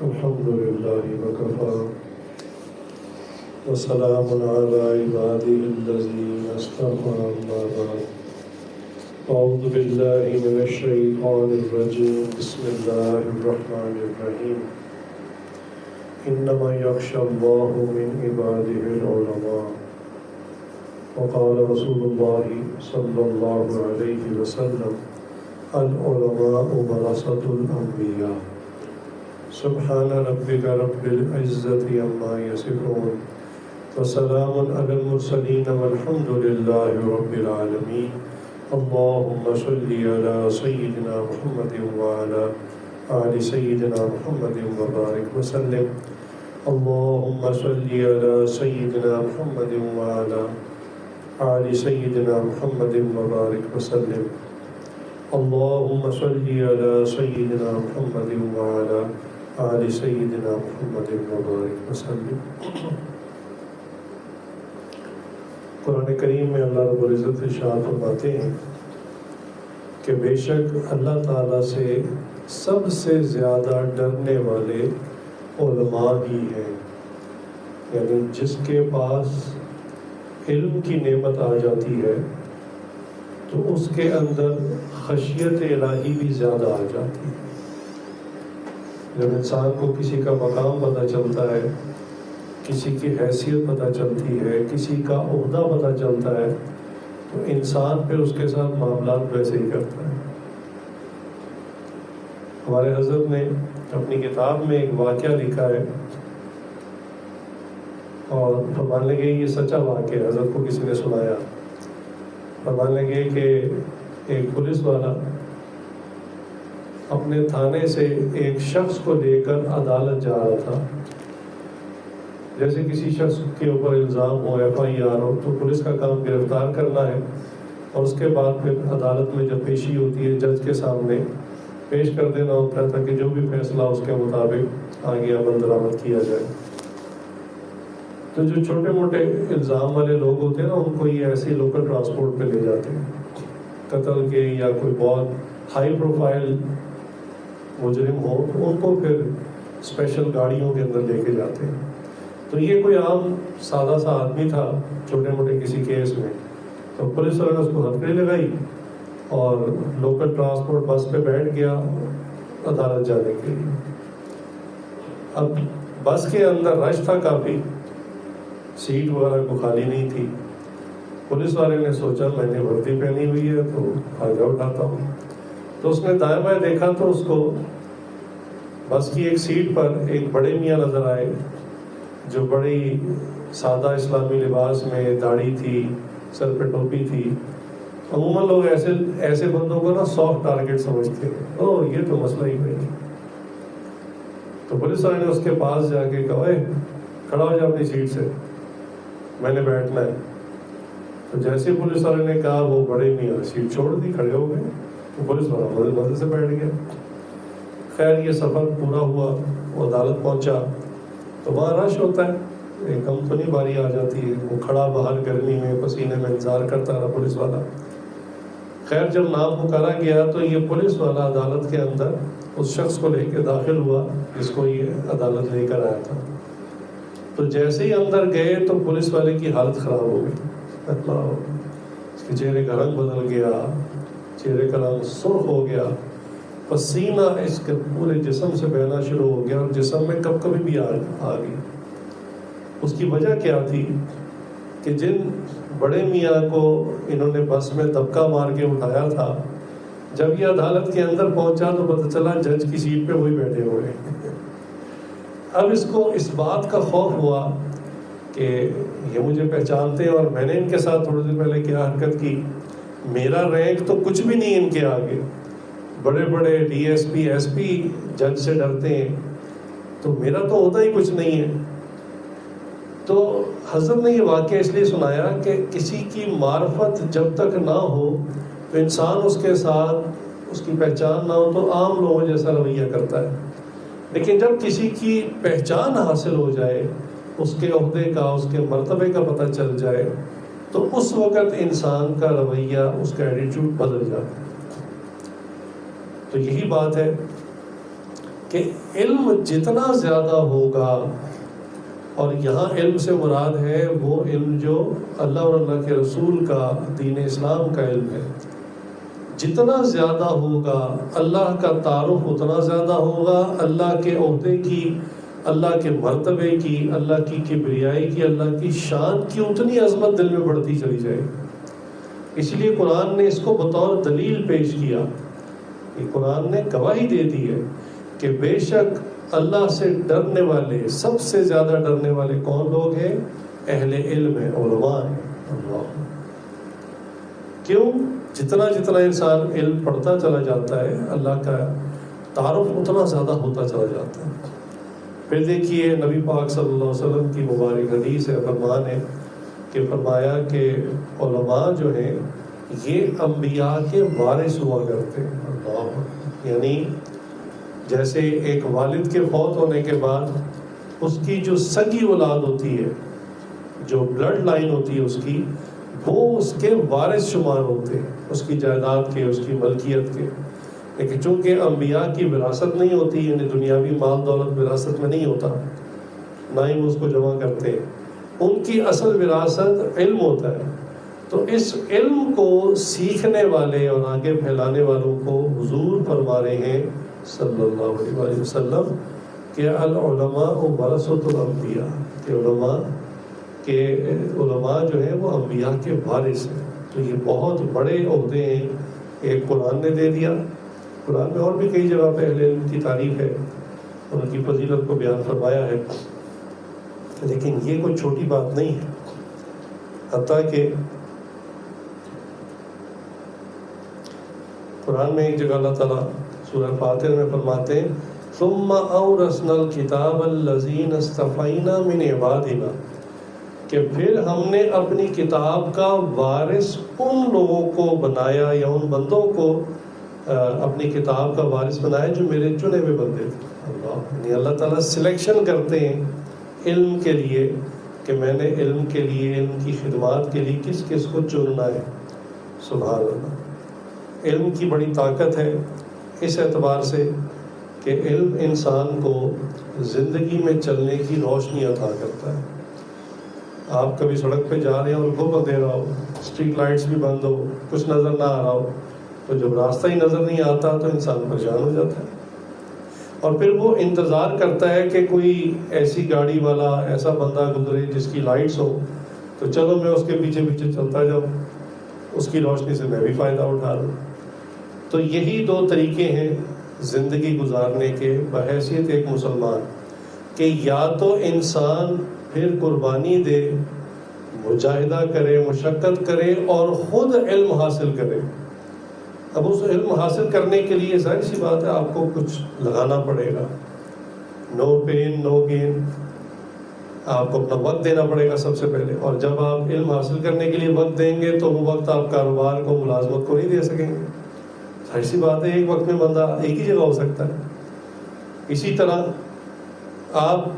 الحمد لله وكفى وسلام على عباده الذين اصطفى أما بعد أعوذ بالله من الشيطان الرجيم بسم الله الرحمن الرحيم إنما يخشى الله من عباده العلماء وقال رسول الله صلى الله عليه وسلم العلماء ورثة الأنبياء سبحان ربك رب العزة عما يصفون وسلام على المرسلين والحمد لله رب العالمين اللهم صل على سيدنا محمد وعلى آل سيدنا محمد وبارك وسلم اللهم صل على سيدنا محمد وعلى آل سيدنا محمد وبارك وسلم اللهم صل على سيدنا محمد وعلى آل سيدنا محمد وبارك وسلم۔ قرآن کریم میں اللہ رب العزت ارشاد فرماتے ہیں کہ بے شک اللہ تعالیٰ سے سب سے زیادہ ڈرنے والے علماء ہی ہیں، یعنی جس کے پاس علم کی نعمت آ جاتی ہے تو اس کے اندر خشیت الہی بھی زیادہ آ جاتی ہے۔ جب انسان کو کسی کا مقام پتہ چلتا ہے، کسی کی حیثیت پتہ چلتی ہے، کسی کا عہدہ پتہ چلتا ہے تو انسان پھر اس کے ساتھ معاملات ویسے ہی کرتا ہے۔ ہمارے حضرت نے اپنی کتاب میں ایک واقعہ لکھا ہے اور فرمان لگے یہ سچا واقعہ ہے، حضرت کو کسی نے سنایا۔ فرمان لگے کہ ایک پولیس والا اپنے تھانے سے ایک شخص کو لے کر عدالت جا رہا تھا۔ جیسے کسی شخص کے اوپر الزام ہو، FIR ہو، تو پولیس کا کام گرفتار کرنا ہے اور اس کے بعد پھر عدالت میں جب پیشی ہوتی ہے جج کے سامنے پیش کر دینا ہوتا ہے تاکہ جو بھی فیصلہ اس کے مطابق آگے عمل درآمد کیا جائے۔ تو جو چھوٹے موٹے الزام والے لوگ ہوتے ہیں نا، ان کو یہ ایسے لوکل ٹرانسپورٹ پہ لے جاتے ہیں، قتل کے یا کوئی بہت ہائی پروفائل مجرم ہو تو ان کو پھر اسپیشل گاڑیوں کے اندر لے کے جاتے ہیں۔ تو یہ کوئی عام سادہ سا آدمی تھا چھوٹے موٹے کسی کیس میں، تو پولیس والوں نے اس کو ہتھکڑی لگائی اور لوکل ٹرانسپورٹ بس پہ بیٹھ گیا عدالت جانے کے لیے۔ اب بس کے اندر رش تھا کافی، سیٹ وغیرہ کو خالی نہیں تھی۔ پولیس والے نے سوچا میں نے وردی پہنی ہوئی ہے تو فائدہ اٹھاتا ہوں، تو اس نے دائیں بائیں دیکھا تو اس کو بس کی ایک سیٹ پر ایک بڑے میاں نظر آئے جو بڑی سادہ اسلامی لباس میں، داڑھی تھی، سر پہ ٹوپی تھی۔ عموماً لوگ ایسے بندوں کو نا سافٹ ٹارگیٹ سمجھتے ہیں، اوہ یہ تو مسئلہ ہی نہیں۔ تو پولیس والے نے اس کے پاس جا کے کہا اے کھڑا ہو جا اپنی سیٹ سے، میں نے بیٹھنا ہے۔ تو جیسے پولیس والے نے کہا وہ بڑے میاں سیٹ چھوڑ دی، کھڑے ہو گئے، تو پولیس والا مزے سے بیٹھ گیا۔ خیر یہ سفر پورا ہوا، وہ عدالت پہنچا تو وہاں رش ہوتا ہے، ایک دم تو نہیں باری آ جاتی ہے، وہ کھڑا باہر گرمی میں پسینے میں انتظار کرتا رہا پولیس والا۔ خیر جب نام پکارا گیا تو یہ پولیس والا عدالت کے اندر اس شخص کو لے کے داخل ہوا جس کو یہ عدالت لے کر آیا تھا۔ تو جیسے ہی اندر گئے تو پولیس والے کی حالت خراب ہو گئی، اس کے چہرے کا رنگ بدل گیا، چہرے کا رنگ سرخ ہو گیا، پسینہ اس کے پورے جسم سے بہنا شروع ہو گیا اور جسم میں کبھی بھی آ گئی۔ اس کی وجہ کیا تھی کہ جن بڑے میاں کو انہوں نے بس میں دبکا مار کے اٹھایا تھا، جب یہ عدالت کے اندر پہنچا تو پتہ چلا جج کی سیٹ پہ وہی بیٹھے ہوئے۔ اب اس کو اس بات کا خوف ہوا کہ یہ مجھے پہچانتے ہیں اور میں نے ان کے ساتھ تھوڑی دیر پہلے کیا حرکت کی، میرا رینک تو کچھ بھی نہیں ان کے آگے، بڑے بڑے DSP SP جج سے ڈرتے ہیں تو میرا تو ہوتا ہی کچھ نہیں ہے۔ تو حضرت نے یہ واقعہ اس لیے سنایا کہ کسی کی معرفت جب تک نہ ہو تو انسان اس کے ساتھ اس کی پہچان نہ ہو تو عام لوگوں جیسا رویہ کرتا ہے، لیکن جب کسی کی پہچان حاصل ہو جائے، اس کے عہدے کا، اس کے مرتبے کا پتہ چل جائے تو اس وقت انسان کا رویہ، اس کا ایٹیٹیوڈ بدل جاتا ہے۔ تو یہی بات ہے کہ علم جتنا زیادہ ہوگا، اور یہاں علم سے مراد ہے وہ علم جو اللہ اور اللہ کے رسول کا، دین اسلام کا علم ہے، جتنا زیادہ ہوگا اللہ کا تعارف اتنا زیادہ ہوگا، اللہ کے عہدے کی، اللہ کے مرتبے کی، اللہ کی کبریائی کی، اللہ کی شان کی اتنی عظمت دل میں بڑھتی چلی جائے. اس لیے قرآن نے اس کو بطور دلیل پیش کیا. قرآن نے گواہی دے دی ہے کہ بے شک اللہ سے ڈرنے والے، سب سے زیادہ ڈرنے والے کون لوگ ہیں؟ اہل علم ہیں، علماء ہیں. اللہ کیوں؟ جتنا جتنا انسان علم پڑھتا چلا جاتا ہے اللہ کا تعارف اتنا زیادہ ہوتا چلا جاتا ہے. پھر دیکھیے نبی پاک صلی اللہ علیہ وسلم کی مبارک حدیث ہے، فرمان ہے کہ فرمایا کہ علماء جو ہیں یہ انبیاء کے وارث ہوا کرتے ہیں. اللہ، یعنی جیسے ایک والد کے فوت ہونے کے بعد اس کی جو سگی اولاد ہوتی ہے، جو بلڈ لائن ہوتی ہے اس کی، وہ اس کے وارث شمار ہوتے ہیں، اس کی جائیداد کے، اس کی ملکیت کے. لیکن چونکہ انبیاء کی وراثت نہیں ہوتی، یعنی دنیاوی مال دولت وراثت میں نہیں ہوتا، نہ ہی وہ اس کو جمع کرتے ہیں، ان کی اصل وراثت علم ہوتا ہے. تو اس علم کو سیکھنے والے اور آگے پھیلانے والوں کو حضور فرما رہے ہیں صلی اللہ علیہ وسلم کہ العلماء ورثۃ الانبیاء، کہ علماء جو ہیں وہ انبیاء کے وارث ہیں. تو یہ بہت بڑے عہدے ہیں. ایک قرآن نے دے دیا، قرآن میں اور بھی کئی جگہ پہ اہل علم کی تعریف ہے، ان کی فضیلت کو بیان فرمایا ہے، لیکن یہ کوئی چھوٹی بات نہیں ہے. حتیٰ کہ قرآن میں ایک جگہ اللہ تعالیٰ سورہ فاتر میں فرماتے ہیں ثم اورثنا الکتاب الذین اصطفینا من عبادنا، کہ پھر ہم نے اپنی کتاب کا وارث ان لوگوں کو بنایا، یا ان بندوں کو اپنی کتاب کا وارث بنایا جو میرے چنے ہوئے بندے تھے. اللہ، یعنی اللہ تعالیٰ سلیکشن کرتے ہیں علم کے لیے کہ میں نے علم کے لیے، علم کی خدمات کے لیے کس کس کو چننا ہے. سبحان اللہ. علم کی بڑی طاقت ہے اس اعتبار سے کہ علم انسان کو زندگی میں چلنے کی روشنی عطا کرتا ہے. آپ کبھی سڑک پہ جا رہے ہیں اور گھوم اندھیرا ہو، اسٹریٹ لائٹس بھی بند ہو، کچھ نظر نہ آ رہا ہو، تو جب راستہ ہی نظر نہیں آتا تو انسان پریشان ہو جاتا ہے، اور پھر وہ انتظار کرتا ہے کہ کوئی ایسی گاڑی والا، ایسا بندہ گزرے جس کی لائٹس ہو، تو چلو میں اس کے پیچھے پیچھے چلتا جاؤں، اس کی روشنی سے میں بھی فائدہ اٹھا لوں. تو یہی دو طریقے ہیں زندگی گزارنے کے بحیثیت ایک مسلمان، کہ یا تو انسان پھر قربانی دے، مجاہدہ کرے، مشقت کرے اور خود علم حاصل کرے. اب اس علم حاصل کرنے کے لیے ظاہر سی بات ہے آپ کو کچھ لگانا پڑے گا. نو پین نو گین. آپ کو اپنا وقت دینا پڑے گا سب سے پہلے، اور جب آپ علم حاصل کرنے کے لیے وقت دیں گے تو وہ وقت آپ کاروبار کو، ملازمت کو نہیں دے سکیں گے. ظاہر سی بات ہے ایک وقت میں بندہ ایک ہی جگہ ہو سکتا ہے. اسی طرح آپ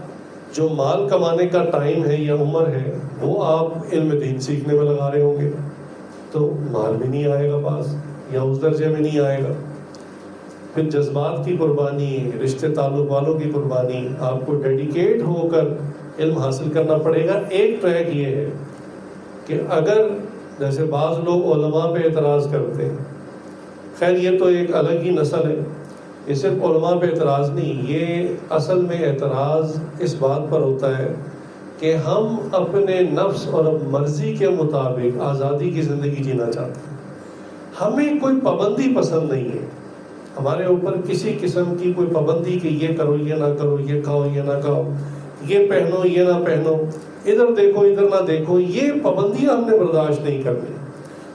جو مال کمانے کا ٹائم ہے یا عمر ہے وہ آپ علم دین سیکھنے میں لگا رہے ہوں گے تو مال بھی نہیں آئے گا پاس، یا اس درجے میں نہیں آئے گا. پھر جذبات کی قربانی، رشتے تعلق والوں کی قربانی، آپ کو ڈیڈیکیٹ ہو کر علم حاصل کرنا پڑے گا. ایک ٹریک یہ ہے کہ اگر جیسے بعض لوگ علماء پہ اعتراض کرتے ہیں، خیر یہ تو ایک الگ ہی نسل ہے، یہ صرف علماء پہ اعتراض نہیں، یہ اصل میں اعتراض اس بات پر ہوتا ہے کہ ہم اپنے نفس اور مرضی کے مطابق آزادی کی زندگی جینا چاہتے ہیں. ہمیں کوئی پابندی پسند نہیں ہے، ہمارے اوپر کسی قسم کی کوئی پابندی کہ یہ کرو یہ نہ کرو، یہ کھاؤ یہ نہ کھاؤ، یہ پہنو یہ نہ پہنو، ادھر دیکھو ادھر نہ دیکھو، یہ پابندیاں ہم نے برداشت نہیں کرنی.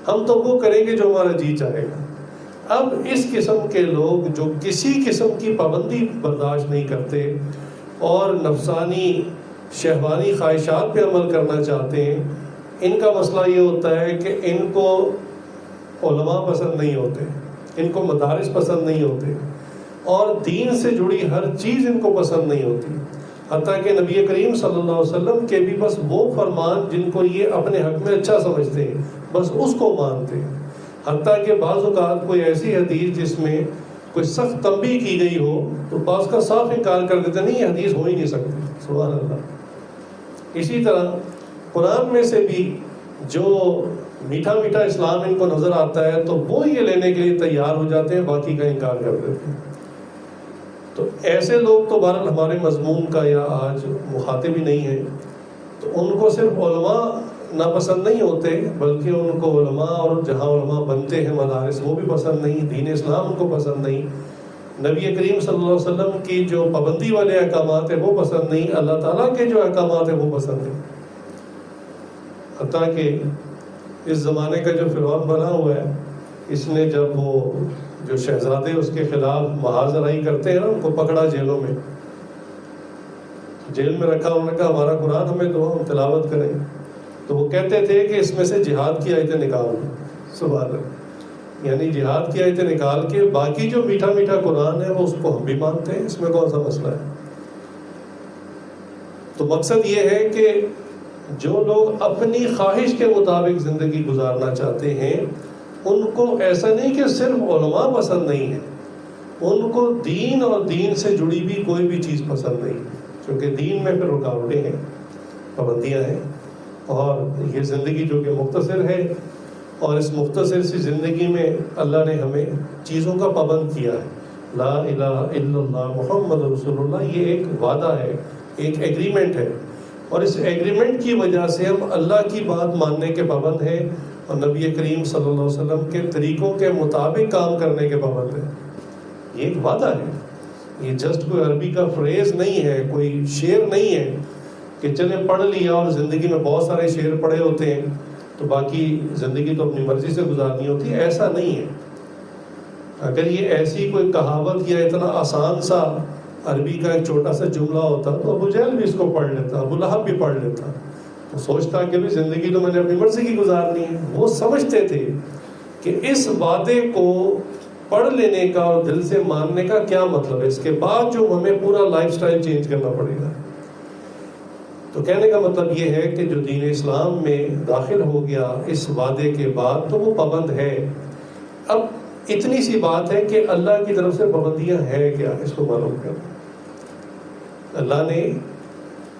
ہم تو وہ کریں گے جو ہمارا جی چاہے گا. اب اس قسم کے لوگ جو کسی قسم کی پابندی برداشت نہیں کرتے اور نفسانی شہوانی خواہشات پہ عمل کرنا چاہتے ہیں، ان کا مسئلہ یہ ہوتا ہے کہ ان کو علماء پسند نہیں ہوتے، ان کو مدارس پسند نہیں ہوتے، اور دین سے جڑی ہر چیز ان کو پسند نہیں ہوتی. حتیٰ کہ نبی کریم صلی اللہ علیہ وسلم کے بھی بس وہ فرمان جن کو یہ اپنے حق میں اچھا سمجھتے ہیں بس اس کو مانتے ہیں. حتیٰ کہ بعض اوقات کوئی ایسی حدیث جس میں کوئی سخت تنبیہ کی گئی ہو تو بعض کا صاف انکار کر دیتے نہیں، یہ حدیث ہو ہی نہیں سکتی. سبحان اللہ. اسی طرح قرآن میں سے بھی جو میٹھا میٹھا اسلام ان کو نظر آتا ہے تو وہ یہ لینے کے لیے تیار ہو جاتے ہیں، باقی کا انکار کر دیتے ہیں. تو ایسے لوگ تو بہرحال ہمارے مضمون کا یا آج مخاطب ہی نہیں ہیں. تو ان کو صرف علماء ناپسند نہیں ہوتے، بلکہ ان کو علماء اور جہاں علماء بنتے ہیں مدارس وہ بھی پسند نہیں، دین اسلام ان کو پسند نہیں، نبی کریم صلی اللہ علیہ وسلم کی جو پابندی والے احکامات ہیں وہ پسند نہیں، اللہ تعالیٰ کے جو احکامات ہیں وہ پسند نہیں. حتیٰ کہ اس زمانے کا جو فرعون بنا ہوا ہے، اس نے جب وہ جو شہزادے اس کے خلاف محاذ رائی کرتے ہیں نا، ان کو پکڑا جیلوں میں، جیل میں رکھا، انہوں نے کہا ہمارا قرآن ہمیں دو، ہم تلاوت کریں. تو وہ کہتے تھے کہ اس میں سے جہاد کی آیتیں نکال دو. سبحان اللہ. یعنی جہاد کی آیتیں نکال کے باقی جو میٹھا میٹھا قرآن ہے وہ اس کو ہم بھی مانتے ہیں، اس میں کون سا مسئلہ ہے. تو مقصد یہ ہے کہ جو لوگ اپنی خواہش کے مطابق زندگی گزارنا چاہتے ہیں ان کو ایسا نہیں کہ صرف علماء پسند نہیں ہیں، ان کو دین اور دین سے جڑی بھی کوئی بھی چیز پسند نہیں، کیونکہ دین میں پھر رکاوٹیں ہیں، پابندیاں ہیں. اور یہ زندگی جو کہ مختصر ہے، اور اس مختصر سی زندگی میں اللہ نے ہمیں چیزوں کا پابند کیا ہے. لا الہ الا اللہ محمد رسول اللہ، یہ ایک وعدہ ہے، ایک ایگریمنٹ ہے، اور اس ایگریمنٹ کی وجہ سے ہم اللہ کی بات ماننے کے پابند ہیں اور نبی کریم صلی اللہ علیہ وسلم کے طریقوں کے مطابق کام کرنے کے پابند ہیں. یہ ایک وعدہ ہے، یہ جسٹ کوئی عربی کا فریز نہیں ہے، کوئی شعر نہیں ہے کہ چلیں پڑھ لیا اور زندگی میں بہت سارے شعر پڑھے ہوتے ہیں تو باقی زندگی تو اپنی مرضی سے گزارنی ہوتی ہے. ایسا نہیں ہے. اگر یہ ایسی کوئی کہاوت یا اتنا آسان سا عربی کا ایک چھوٹا سا جملہ ہوتا تو ابو جہل بھی اس کو پڑھ لیتا، ابو لہب بھی پڑھ لیتا، تو سوچتا کہ بھی زندگی تو میں نے اپنی مرضی کی گزارنی ہے. وہ سمجھتے تھے کہ اس وعدے کو پڑھ لینے کا اور دل سے ماننے کا کیا مطلب ہے، اس کے بعد جو ہمیں پورا لائف سٹائل چینج کرنا پڑے گا. تو کہنے کا مطلب یہ ہے کہ جو دین اسلام میں داخل ہو گیا اس وعدے کے بعد تو وہ پابند ہے. اب اتنی سی بات ہے کہ اللہ کی طرف سے پابندیاں ہیں کیا، اس کو معلوم کرنا. اللہ نے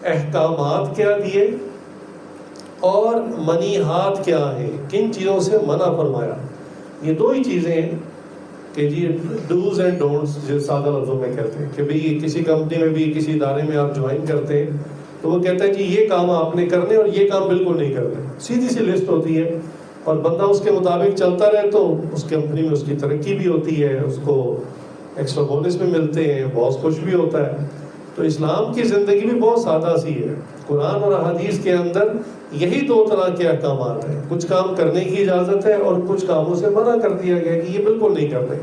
احکامات کیا دیے اور منیحات کیا ہیں، کن چیزوں سے منع فرمایا. یہ دو ہی چیزیں ہیں کہ جی ڈوز اینڈ ڈونٹس، جو سادہ لفظوں میں کہتے ہیں کہ بھئی کسی کمپنی میں بھی کسی ادارے میں آپ جوائن کرتے ہیں تو وہ کہتا ہے کہ یہ کام آپ نے کرنے اور یہ کام بالکل نہیں کرنے. سیدھی سی لسٹ ہوتی ہے اور بندہ اس کے مطابق چلتا رہے تو اس کمپنی میں اس کی ترقی بھی ہوتی ہے، اس کو ایکسٹرا بونس بھی ملتے ہیں، باس خوش بھی ہوتا ہے. تو اسلام کی زندگی بھی بہت سادہ سی ہے. قرآن اور احادیث کے اندر یہی دو طرح کے احکامات ہیں، کچھ کام کرنے کی اجازت ہے اور کچھ کاموں سے منع کر دیا گیا کہ یہ بالکل نہیں کرنے.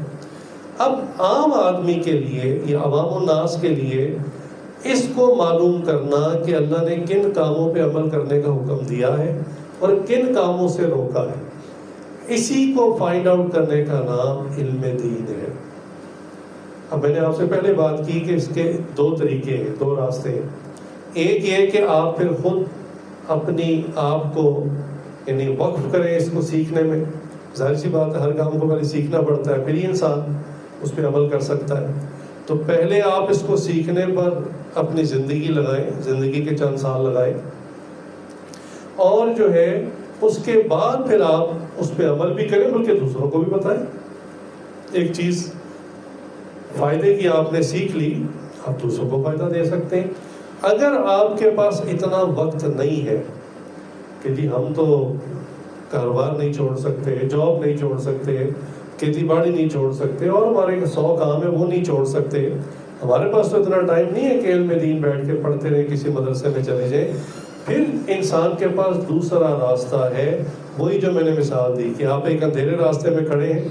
اب عام آدمی کے لیے یا عوام الناس کے لیے اس کو معلوم کرنا کہ اللہ نے کن کاموں پہ عمل کرنے کا حکم دیا ہے اور کن کاموں سے روکا ہے، اسی کو فائنڈ آؤٹ کرنے کا نام علم دین ہے. اب میں نے آپ سے پہلے بات کی کہ اس کے دو طریقے ہیں، دو راستے ہیں. ایک یہ کہ آپ پھر خود اپنی آپ کو یعنی وقف کریں اس کو سیکھنے میں. ظاہر سی بات ہے ہر کام کو پہلے سیکھنا پڑتا ہے، پھر ہی انسان اس پہ عمل کر سکتا ہے. تو پہلے آپ اس کو سیکھنے پر اپنی زندگی لگائیں، زندگی کے چند سال لگائیں، اور جو ہے اس کے بعد پھر آپ اس پہ عمل بھی کریں بلکہ دوسروں کو بھی بتائیں. ایک چیز فائدے کی آپ نے سیکھ لی، آپ دوسروں کو فائدہ دے سکتے ہیں. اگر آپ کے پاس اتنا وقت نہیں ہے کہ جی ہم تو کاروبار نہیں چھوڑ سکتے، جاب نہیں چھوڑ سکتے، کھیتی باڑی نہیں چھوڑ سکتے، اور ہمارے 100 کام ہے وہ نہیں چھوڑ سکتے، ہمارے پاس تو اتنا ٹائم نہیں ہے کہ علم دین بیٹھ کے پڑھتے رہے، کسی مدرسے میں چلے جائیں. پھر انسان کے پاس دوسرا راستہ ہے، وہی جو میں نے مثال دی کہ آپ ایک اندھیرے راستے میں کھڑے ہیں،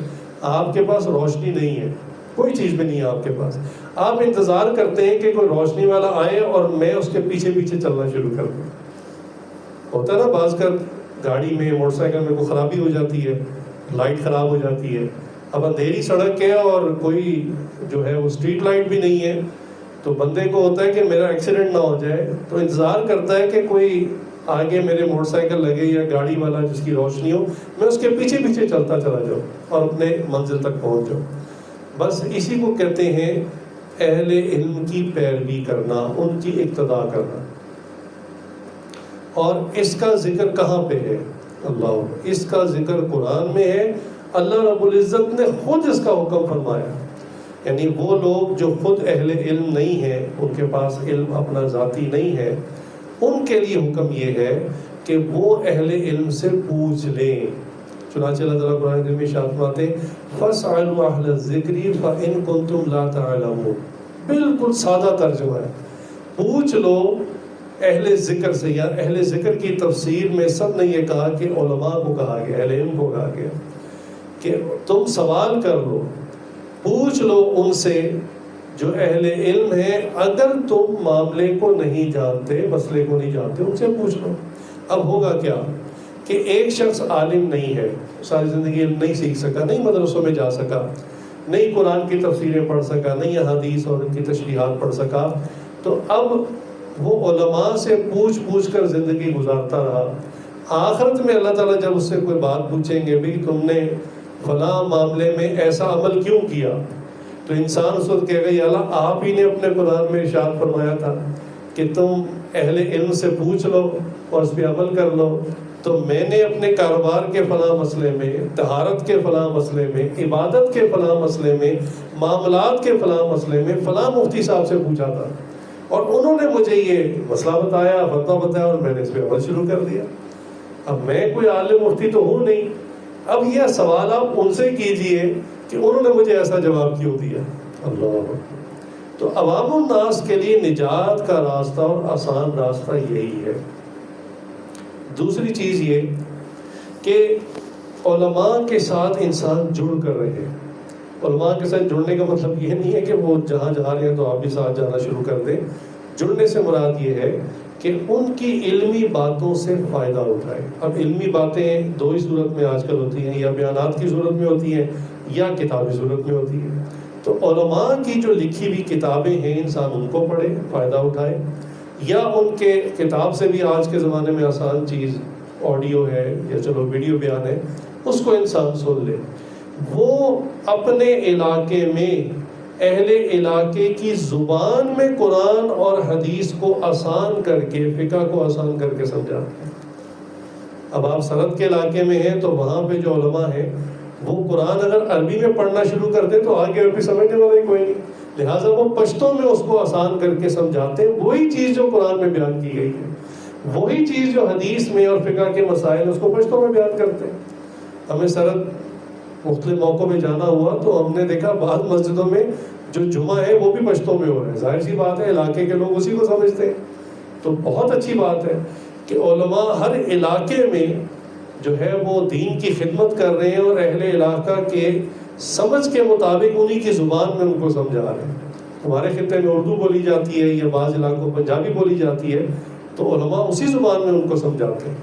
آپ کے پاس روشنی نہیں ہے، کوئی چیز بھی نہیں ہے آپ کے پاس. آپ انتظار کرتے ہیں کہ کوئی روشنی والا آئے اور میں اس کے پیچھے پیچھے چلنا شروع کر دوں. ہوتا ہے نا بعض کا گاڑی میں موٹر سائیکل میں کوئی خرابی ہو جاتی ہے، لائٹ خراب ہو جاتی ہے، اب اندھیری سڑک ہے اور کوئی جو ہے وہ اسٹریٹ لائٹ بھی نہیں ہے، تو بندے کو ہوتا ہے کہ میرا ایکسیڈنٹ نہ ہو جائے، تو انتظار کرتا ہے کہ کوئی آگے میرے موٹر سائیکل لگے یا گاڑی والا جس کی روشنی ہو، میں اس کے پیچھے پیچھے چلتا چلا جاؤں اور اپنے منزل تک پہنچ جاؤں. بس اسی کو کہتے ہیں اہل علم کی پیروی کرنا، ان کی اقتداء کرنا۔ اور اس کا ذکر کہاں پہ ہے؟ اللہ، اس کا ذکر قرآن میں ہے۔ اللہ رب العزت نے خود اس کا حکم فرمایا، یعنی وہ لوگ جو خود اہل علم نہیں ہیں، ان کے پاس علم اپنا ذاتی نہیں ہے، ان کے لیے حکم یہ ہے کہ وہ اہل علم سے پوچھ لیں۔ چنانچہ اللہ تعالیٰ قرآن کریم میں ارشاد فرماتے ہیں فَاسْأَلُوا أَهْلَ الذِّكْرِ فَإِن كُنتُمْ لَا تَعْلَمُونَ، بالکل سادہ ترجمہ ہے، پوچھ لو اہل ذکر سے۔ یا اہل ذکر کی تفسیر میں سب نے یہ کہا کہ علماء کو کہا گیا، اہل علم کو کہا گیا کہ تم سوال کر لو، پوچھ لو ان سے جو اہل علم ہیں، اگر تم معاملے کو نہیں جانتے، مسئلے کو نہیں جانتے، ان سے پوچھ لو۔ اب ہوگا کیا کہ ایک شخص عالم نہیں ہے، ساری زندگی علم نہیں سیکھ سکا، نہیں مدرسوں میں جا سکا، نہیں قرآن کی تفسیریں پڑھ سکا، نہیں حدیث اور ان کی تشریحات پڑھ سکا، تو اب وہ علماء سے پوچھ پوچھ کر زندگی گزارتا رہا۔ آخرت میں اللہ تعالیٰ جب اس سے کوئی بات پوچھیں گے، بھی تم نے فلاں معاملے میں ایسا عمل کیوں کیا، تو انسان اس وقت کہے گا یا اللہ آپ ہی نے اپنے قرآن میں ارشاد فرمایا تھا کہ تم اہل علم سے پوچھ لو اور اس پہ عمل کر لو، تو میں نے اپنے کاروبار کے فلاں مسئلے میں، طہارت کے فلاں مسئلے میں، عبادت کے فلاں مسئلے میں، معاملات کے فلاں مسئلے میں فلاں مفتی صاحب سے پوچھا تھا، اور انہوں نے مجھے یہ مسئلہ بتایا، فتویٰ بتایا، اور میں نے اس پہ عمل شروع کر دیا۔ اب میں کوئی عالم مفتی تو ہوں نہیں، اب یہ سوال آپ ان سے کیجئے کہ انہوں نے مجھے ایسا جواب کیوں دیا۔ اللہ، تو عوام الناس کے لیے نجات کا راستہ اور آسان راستہ یہی ہے۔ دوسری چیز یہ کہ علماء کے ساتھ انسان جڑ کر رہے۔ علماء کے ساتھ جڑنے کا مطلب یہ نہیں ہے کہ وہ جہاں جا رہے ہیں تو آپ بھی ساتھ جانا شروع کر دیں۔ جڑنے سے مراد یہ ہے کہ ان کی علمی باتوں سے فائدہ اٹھائے۔ اب علمی باتیں دو ہی صورت میں آج کل ہوتی ہیں، یا بیانات کی صورت میں ہوتی ہیں یا کتابی صورت میں ہوتی ہیں۔ تو علماء کی جو لکھی ہوئی کتابیں ہیں، انسان ان کو پڑھے، فائدہ اٹھائے، یا ان کے کتاب سے بھی آج کے زمانے میں آسان چیز آڈیو ہے یا چلو ویڈیو بیان ہے، اس کو انسان سن لے۔ وہ اپنے علاقے میں اہل علاقے کی زبان میں قرآن اور حدیث کو آسان کر کے، فقہ کو آسان کر کے سمجھاتے ہیں۔ اب آپ سرحد کے علاقے میں ہیں تو وہاں پہ جو علماء ہیں وہ قرآن اگر عربی میں پڑھنا شروع کر دیں تو آگے عربی سمجھنے والا ہی کوئی نہیں، لہٰذا وہ پشتوں میں اس کو آسان کر کے سمجھاتے ہیں۔ وہی چیز جو قرآن میں بیان کی گئی ہے، وہی چیز جو حدیث میں اور فقہ کے مسائل اس کو پشتوں میں بیان کرتے ہیں۔ ہمیں سرحد مختلف موقعوں میں جانا ہوا تو ہم نے دیکھا بعض مسجدوں میں جو جمعہ ہے وہ بھی پشتوں میں ہو رہے ہیں۔ ظاہر سی بات ہے علاقے کے لوگ اسی کو سمجھتے ہیں، تو بہت اچھی بات ہے کہ علماء ہر علاقے میں جو ہے وہ دین کی خدمت کر رہے ہیں اور اہل علاقہ کے سمجھ کے مطابق انہی کی زبان میں ان کو سمجھا رہے ہیں۔ ہمارے خطے میں اردو بولی جاتی ہے یا بعض علاقوں پنجابی بولی جاتی ہے، تو علماء اسی زبان میں ان کو سمجھاتے ہیں۔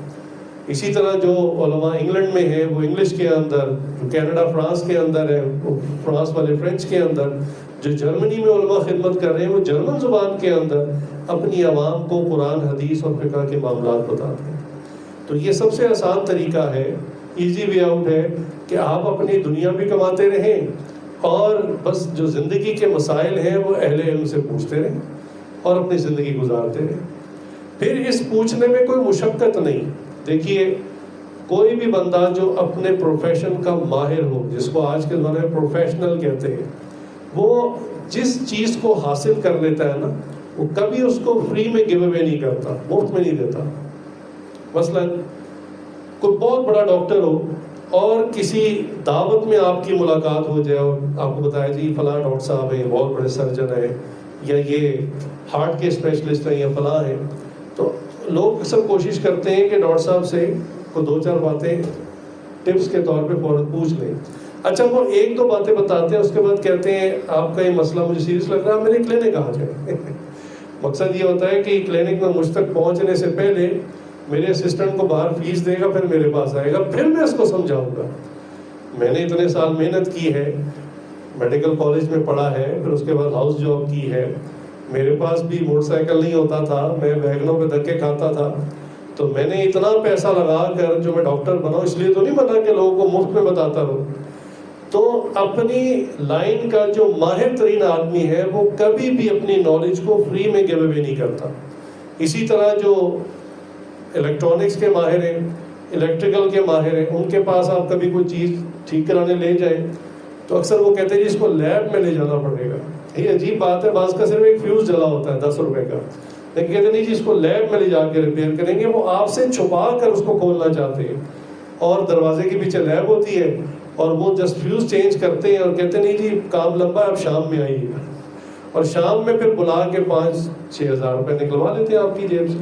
اسی طرح جو علماء انگلینڈ میں ہیں وہ انگلش کے اندر، جو کینیڈا فرانس کے اندر ہے وہ فرانس والے فرینچ کے اندر، جو جرمنی میں علماء خدمت کر رہے ہیں وہ جرمن زبان کے اندر اپنی عوام کو قرآن حدیث اور فقہ کے معاملات بتاتے ہیں۔ تو یہ سب سے آسان طریقہ ہے، ایزی وے آؤٹ ہے کہ آپ اپنی دنیا بھی کماتے رہیں اور بس جو زندگی کے مسائل ہیں وہ اہل علم سے پوچھتے رہیں اور اپنی زندگی گزارتے رہیں۔ پھر اس پوچھنے میں کوئی مشقت نہیں۔ دیکھیے کوئی بھی بندہ جو اپنے پروفیشن کا ماہر ہو، جس کو آج کے زمانے میں پروفیشنل کہتے ہیں، وہ جس چیز کو حاصل کر لیتا ہے نا، وہ کبھی اس کو فری میں گیو اوے نہیں کرتا، مفت میں نہیں دیتا۔ مثلا کوئی بہت بڑا ڈاکٹر ہو اور کسی دعوت میں آپ کی ملاقات ہو جائے اور آپ کو بتایا جی فلاں ڈاکٹر صاحب ہیں، بہت بڑے سرجن ہیں، یا یہ ہارٹ کے اسپیشلسٹ ہیں یا فلاں ہیں، تو لوگ اکثر کوشش کرتے ہیں کہ ڈاکٹر صاحب سے کو دو چار باتیں ٹپس کے طور پہ فوراً پوچھ لیں۔ اچھا وہ ایک دو باتیں بتاتے ہیں، اس کے بعد کہتے ہیں آپ کا یہ مسئلہ مجھے سیریس لگ رہا ہے، میرے کلینک آ جائے۔ مقصد یہ ہوتا ہے کہ کلینک میں مجھ تک پہنچنے سے پہلے میرے اسسٹنٹ کو باہر فیس دے گا، پھر میرے پاس آئے گا، پھر میں اس کو سمجھاؤں گا۔ میں نے اتنے سال محنت کی ہے، میڈیکل کالج میں پڑھا ہے، پھر اس کے بعد ہاؤس جاب کی ہے، میرے پاس بھی موٹر سائیکل نہیں ہوتا تھا، میں ویگنوں پہ دھکے کھاتا تھا، تو میں نے اتنا پیسہ لگا کر جو میں ڈاکٹر بنا، اس لیے تو نہیں بنا کہ لوگوں کو مفت میں بتاتا رہوں۔ تو اپنی لائن کا جو ماہر ترین آدمی ہے وہ کبھی بھی اپنی نالج کو فری میں گیو اوے نہیں کرتا. اسی طرح جو الیکٹرانکس کے ماہر ہیں، الیکٹریکل کے ماہر ہیں، ان کے پاس آپ کبھی کوئی چیز ٹھیک کرانے لے جائیں تو اکثر وہ کہتے ہیں جی اس کو لیب میں لے جانا پڑے گا. یہ عجیب بات ہے، بعض کا صرف ایک فیوز جلا ہوتا ہے 10 روپے کا، لیکن کہتے نہیں جی اس کو لیب میں لے جا کے ریپیئر کریں گے. وہ آپ سے چھپا کر اس کو کھولنا چاہتے ہیں، اور دروازے کے پیچھے لیب ہوتی ہے اور وہ جسٹ فیوز چینج کرتے ہیں اور کہتے نہیں جی کام لمبا ہے، اب شام میں آئیے گا. اور شام میں پھر بلا کے 5-6 ہزار روپے نکلوا لیتے ہیں آپ کی جیب سے.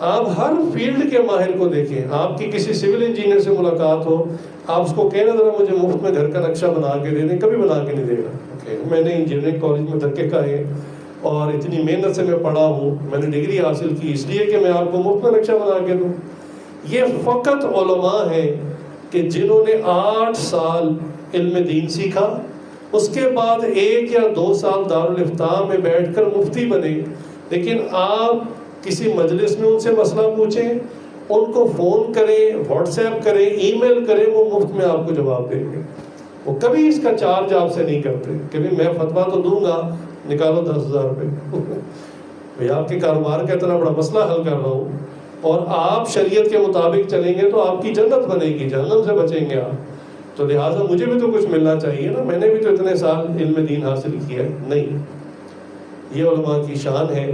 آپ ہر فیلڈ کے ماہر کو دیکھیں. آپ کی کسی سول انجینئر سے ملاقات ہو، آپ اس کو کہنا ذرا مجھے مفت میں گھر کا نقشہ بنا کے دے دیں، کبھی بنا کے نہیں دے گا. میں نے انجینئرنگ کالج میں دھکے کھائے اور اتنی محنت سے میں پڑھا ہوں، میں نے ڈگری حاصل کی اس لیے کہ میں آپ کو مفت میں نقشہ بنا کے دوں. یہ فقط علماء ہیں کہ جنہوں نے 8 سال علم دین سیکھا، اس کے بعد 1 یا 2 سال دارالافتاء میں بیٹھ کر مفتی بنے. لیکن آپ کسی مجلس میں ان سے مسئلہ پوچھیں، ان کو فون کریں، واٹس ایپ کریں، ای میل کریں، وہ مفت میں آپ کو جواب دیں گے. وہ کبھی اس کا چارج آپ سے نہیں کرتے کہ میں فتویٰ تو دوں گا، نکالو 10,000 روپے. بھئی آپ کے کاروبار کا اتنا بڑا مسئلہ حل کر رہا ہوں اور آپ شریعت کے مطابق چلیں گے تو آپ کی جنت بنے گی، جہنم سے بچیں گے آپ. تو لہٰذا مجھے بھی تو کچھ ملنا چاہیے نا، میں نے بھی تو اتنے سال علم دین حاصل کیا ہے. نہیں، یہ علماء کی شان ہے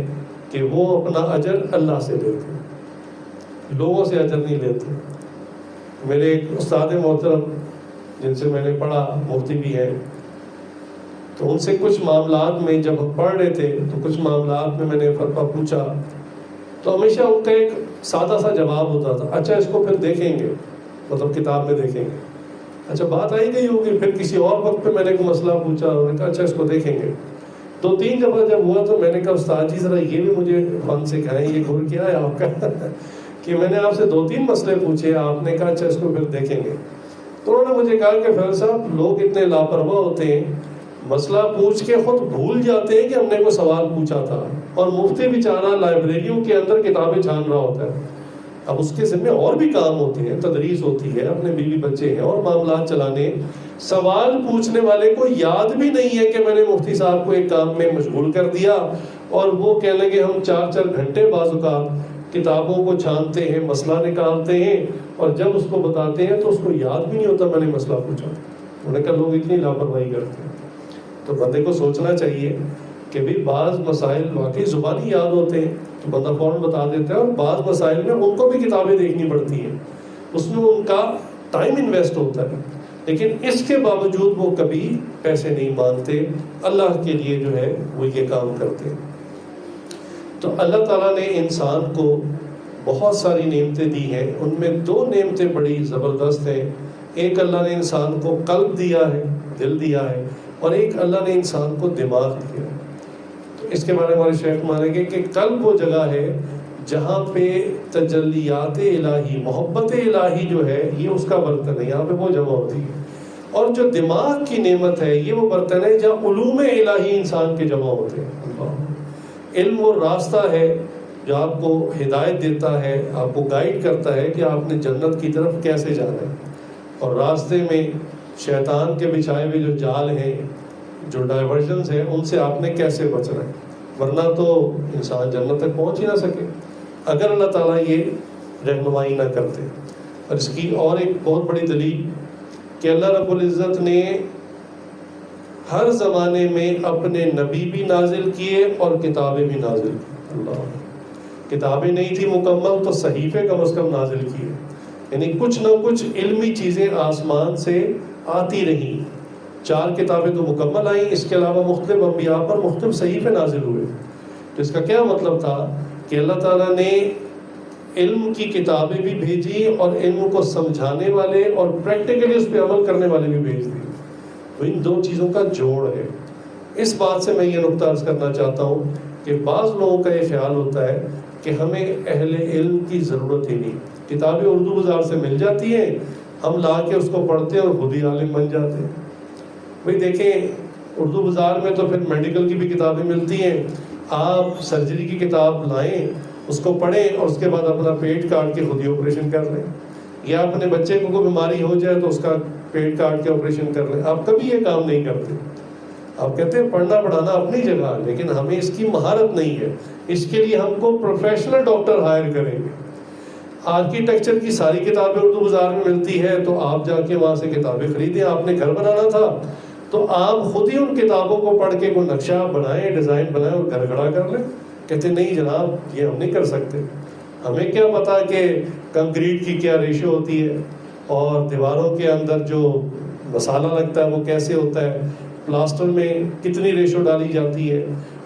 کہ وہ اپنا اجر اللہ سے لیتے ہیں، لوگوں سے اجر نہیں لیتے. میرے ایک استاد محترم جن سے میں نے پڑھا، مفتی بھی ہے، تو ان سے کچھ معاملات میں جب ہم پڑھ رہے تھے تو کچھ معاملات میں نے فتویٰ پوچھا تو ہمیشہ ان کا ایک سادہ سا جواب ہوتا تھا، اچھا اس کو پھر دیکھیں گے، مطلب کتاب میں دیکھیں گے. اچھا بات آئی گئی ہوگی، پھر کسی اور وقت پہ میں نے کوئی مسئلہ پوچھا، انہوں نے کہا اچھا اس کو دیکھیں گے. 2-3 دفعہ جب ہوا تو میں نے کہا استاد جی ذرا یہ بھی مجھے فن سکھائیں، یہ گھر کیا ہے آپ کا کہ میں نے آپ سے 2-3 مسئلے پوچھے، آپ نے کہا اچھا اس کو پھر دیکھیں گے. تو انہوں نے مجھے کہا کہ فیض صاحب لوگ اتنے لاپرواہ ہوتے ہیں، مسئلہ پوچھ کے خود بھول جاتے ہیں کہ ہم نے کوئی سوال پوچھا تھا، اور مفتی بیچارہ لائبریریوں کے اندر کتابیں چھان رہا ہوتا ہے. اب اس کے ذمہ اور بھی کام ہوتے ہیں، تدریس ہوتی ہے، اپنے بیوی بچے ہیں اور معاملات چلانے. سوال پوچھنے والے کو یاد بھی نہیں ہے کہ میں نے مفتی صاحب کو ایک کام میں مشغول کر دیا، اور وہ کہنے لگے ہم 4-4 گھنٹے بعض اوقات کتابوں کو چھانتے ہیں، مسئلہ نکالتے ہیں، اور جب اس کو بتاتے ہیں تو اس کو یاد بھی نہیں ہوتا میں نے مسئلہ پوچھا. انہوں نے کہا لوگ اتنی لاپرواہی کرتے ہیں. تو بندے کو سوچنا چاہیے کہ بھی بعض مسائل واقعی زبانی یاد ہوتے ہیں تو بندہ فوراً بتا دیتا ہے، اور بعض مسائل میں ان کو بھی کتابیں دیکھنی پڑتی ہیں، اس میں ان کا ٹائم انویسٹ ہوتا ہے. لیکن اس کے باوجود وہ کبھی پیسے نہیں مانگتے، اللہ کے لیے جو ہے وہ یہ کام کرتے. تو اللہ تعالیٰ نے انسان کو بہت ساری نعمتیں دی ہیں، ان میں 2 نعمتیں بڑی زبردست ہیں. ایک اللہ نے انسان کو قلب دیا ہے، دل دیا ہے، اور ایک اللہ نے انسان کو دماغ دیا ہے. تو اس کے بارے میں ہمارے شیخ مانیں گے کہ قلب وہ جگہ ہے جہاں پہ تجلیات الہی، محبت الہی جو ہے یہ اس کا برتن ہے، یہاں پہ وہ جمع ہوتی ہے. اور جو دماغ کی نعمت ہے یہ وہ برتن ہے جہاں علوم الہی انسان کے جمع ہوتے ہیں. علم وہ راستہ ہے جو آپ کو ہدایت دیتا ہے، آپ کو گائیڈ کرتا ہے کہ آپ نے جنت کی طرف کیسے جانا ہے، اور راستے میں شیطان کے بچھائے ہوئے جو جال ہیں، جو ڈائیورژنز ہیں، ان سے آپ نے کیسے بچنا ہے. ورنہ تو انسان جنت تک پہنچ ہی نہ سکے اگر اللہ تعالیٰ یہ رہنمائی نہ کرتے. اور اس کی اور ایک بہت بڑی دلیل کہ اللہ رب العزت نے ہر زمانے میں اپنے نبی بھی نازل کیے اور کتابیں بھی نازل کی. اللہ، کتابیں نہیں تھی مکمل تو صحیفے کم از کم نازل کیے، یعنی کچھ نہ کچھ علمی چیزیں آسمان سے آتی رہیں. 4 کتابیں تو مکمل آئیں، اس کے علاوہ مختلف انبیاء پر مختلف صحیفے نازل ہوئے. تو اس کا کیا مطلب تھا کہ اللہ تعالیٰ نے علم کی کتابیں بھی بھیجی اور علم کو سمجھانے والے اور پریکٹیکلی اس پہ عمل کرنے والے بھی بھیج دیے. تو ان 2 چیزوں کا جوڑ ہے. اس بات سے میں یہ نقطہ عرض کرنا چاہتا ہوں کہ بعض لوگوں کا یہ خیال ہوتا ہے کہ ہمیں اہل علم کی ضرورت ہی نہیں، کتابیں اردو بازار سے مل جاتی ہیں، ہم لا کے اس کو پڑھتے ہیں اور خود ہی عالم بن جاتے ہیں. بھئی دیکھیں اردو بازار میں تو پھر میڈیکل کی بھی کتابیں ملتی ہیں، آپ سرجری کی کتاب لائیں، اس کو پڑھیں اور اس کے بعد اپنا پیٹ کاٹ کے خود ہی آپریشن کر لیں. یا اپنے بچے کو کوئی بیماری ہو جائے تو اس کا پیٹ کاٹ کے آپریشن کر لیں. آپ کبھی یہ کام نہیں کرتے. آپ کہتے ہیں پڑھنا پڑھانا اپنی جگہ، لیکن ہمیں اس کی مہارت نہیں ہے. اس کے لیے ہم کو پروفیشنل ڈاکٹر ہائر کریں گے. آرکیٹیکچر کی ساری کتابیں اردو بازار میں ملتی ہے تو آپ جا کے وہاں سے کتابیں خریدیں. آپ نے گھر بنانا تھا تو آپ خود ہی ان کتابوں کو پڑھ کے کوئی نقشہ بنائیں، ڈیزائن بنائیں اور گھر کھڑا کر لیں. کہتے نہیں جناب یہ ہم نہیں کر سکتے. ہمیں کیا پتا کہ کنکریٹ کی کیا ریشو ہوتی ہے، اور دیواروں کے اندر جو مسالہ لگتا ہے وہ کیسے ہوتا ہے، پلاسٹر میں کتنی ریشو ڈالی جاتی ہے،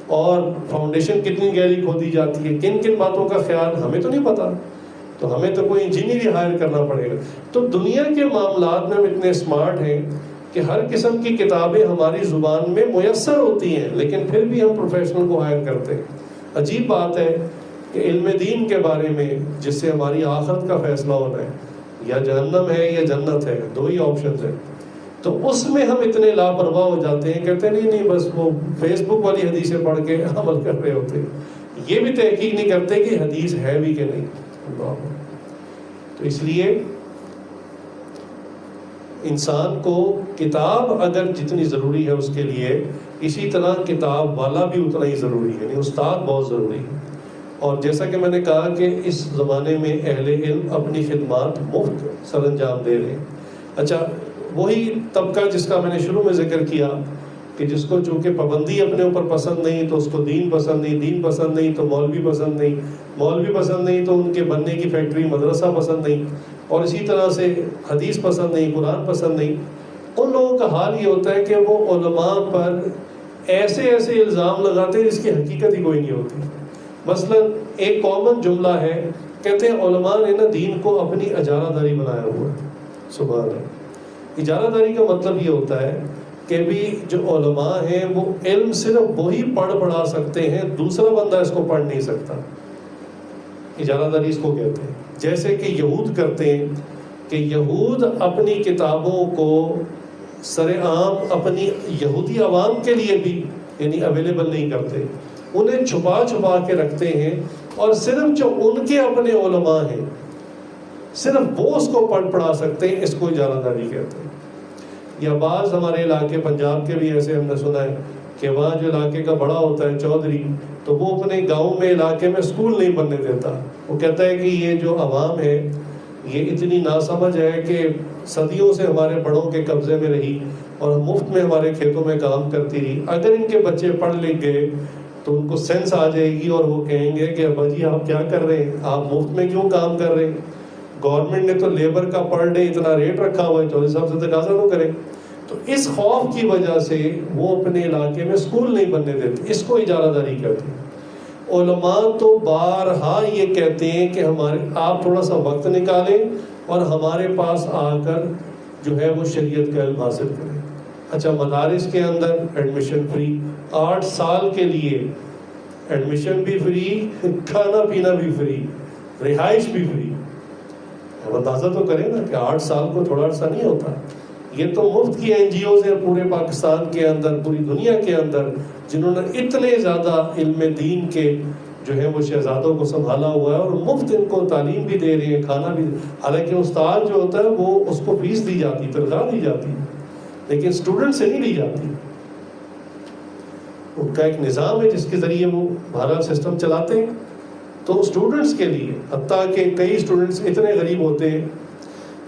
اور فاؤنڈیشن کتنی گہری کھودی جاتی ہے. کن کن باتوں کا خیال ہمیں تو نہیں پتا. تو ہمیں تو کوئی انجینئر ہی ہائر کرنا پڑے گا. تو دنیا کے معاملات میں ہم اتنے اسمارٹ ہیں کہ ہر قسم کی کتابیں ہماری زبان میں میسر ہوتی ہیں، لیکن پھر بھی ہم پروفیشنل کو ہائر کرتے ہیں. عجیب بات ہے کہ علم دین کے بارے میں جس سے ہماری آخرت کا فیصلہ ہونا ہے، یا جہنم ہے یا جنت ہے، دو ہی آپشنز ہیں، تو اس میں ہم اتنے لاپرواہ ہو جاتے ہیں. کہتے ہیں نہیں بس وہ فیس بک والی حدیثیں پڑھ کے عمل کر رہے ہوتے ہیں. یہ بھی تحقیق نہیں کرتے کہ حدیث ہے بھی کہ نہیں. تو اس لیے انسان کو کتاب اگر جتنی ضروری ہے اس کے لیے، اسی طرح کتاب والا بھی اتنا ہی ضروری ہے، یعنی استاد بہت ضروری ہے. اور جیسا کہ میں نے کہا کہ اس زمانے میں اہل علم اپنی خدمات مفت سر انجام دے رہے ہیں. اچھا وہی طبقہ جس کا میں نے شروع میں ذکر کیا کہ جس کو چونکہ پابندی اپنے اوپر پسند نہیں تو اس کو دین پسند نہیں، دین پسند نہیں تو مولوی پسند نہیں، مولوی پسند نہیں تو ان کے بننے کی فیکٹری مدرسہ پسند نہیں، اور اسی طرح سے حدیث پسند نہیں، قرآن پسند نہیں. ان لوگوں کا حال یہ ہوتا ہے کہ وہ علماء پر ایسے ایسے الزام لگاتے ہیں جس کی حقیقت ہی کوئی نہیں ہوتی. مثلا ایک کامن جملہ ہے، کہتے ہیں علماء نے نا دین کو اپنی اجارہ داری بنایا ہوا ہے. سبحان اللہ. اجارہ داری کا مطلب یہ ہوتا ہے کہ بھی جو علماء ہیں وہ علم صرف وہی پڑھا سکتے ہیں، دوسرا بندہ اس کو پڑھ نہیں سکتا. اجارہ داری اس کو کہتے ہیں. جیسے کہ یہود کرتے ہیں کہ یہود اپنی کتابوں کو سر عام اپنی یہودی عوام کے لیے بھی یعنی اویلیبل نہیں کرتے، انہیں چھپا چھپا کے رکھتے ہیں، اور صرف جو ان کے اپنے علماء ہیں صرف وہ اس کو پڑھا سکتے ہیں. اس کو اجارہ داری کہتے ہیں. یا بعض ہمارے علاقے پنجاب کے بھی ایسے ہم نے سنا ہے کہ وہاں جو علاقے کا بڑا ہوتا ہے چودھری، تو وہ اپنے گاؤں میں علاقے میں اسکول نہیں بننے دیتا. وہ کہتا ہے کہ یہ جو عوام ہے یہ اتنی ناسمجھ ہے کہ صدیوں سے ہمارے بڑوں کے قبضے میں رہی اور مفت میں ہمارے کھیتوں میں کام کرتی رہی. اگر ان کے بچے پڑھ لکھ گئے تو ان کو سینس آ جائے گی اور وہ کہیں گے کہ ابا جی آپ کیا کر رہے ہیں، آپ مفت میں کیوں کام کر رہے ہیں، گورنمنٹ نے تو لیبر کا پر ڈے اتنا ریٹ رکھا ہوا ہے، چودھری صاحب سے تقاضا تو کریں. تو اس خوف کی وجہ سے وہ اپنے علاقے میں اسکول نہیں بننے دیتے. اس کو اجارہ داری کہتے ہیں. علماء تو بارہا یہ کہتے ہیں کہ آپ تھوڑا سا وقت نکالیں اور ہمارے پاس آ کر جو ہے وہ شریعت کا علم حاصل کریں. اچھا مدارس کے اندر ایڈمیشن فری، 8 سال کے لیے ایڈمیشن بھی فری، کھانا پینا بھی فری، رہائش بھی فری. اب اندازہ تو کریں نا کہ 8 سال کو تھوڑا عرصہ نہیں ہوتا. یہ تو مفت کی NGOز ہیں پورے پاکستان کے اندر، پوری دنیا کے اندر، جنہوں نے اتنے زیادہ علم دین کے جو ہے وہ شہزادوں کو سنبھالا ہوا ہے، اور مفت ان کو تعلیم بھی دے رہے ہیں، کھانا بھی. حالانکہ استاد جو ہوتا ہے وہ اس کو فیس دی جاتی، تنخواہ دی جاتی، لیکن اسٹوڈنٹ سے نہیں لی جاتی. ان کا ایک نظام ہے جس کے ذریعے وہ بھارا سسٹم چلاتے ہیں. تو اسٹوڈنٹس کے لیے، حتیٰ کہ کئی اسٹوڈنٹس اتنے غریب ہوتے ہیں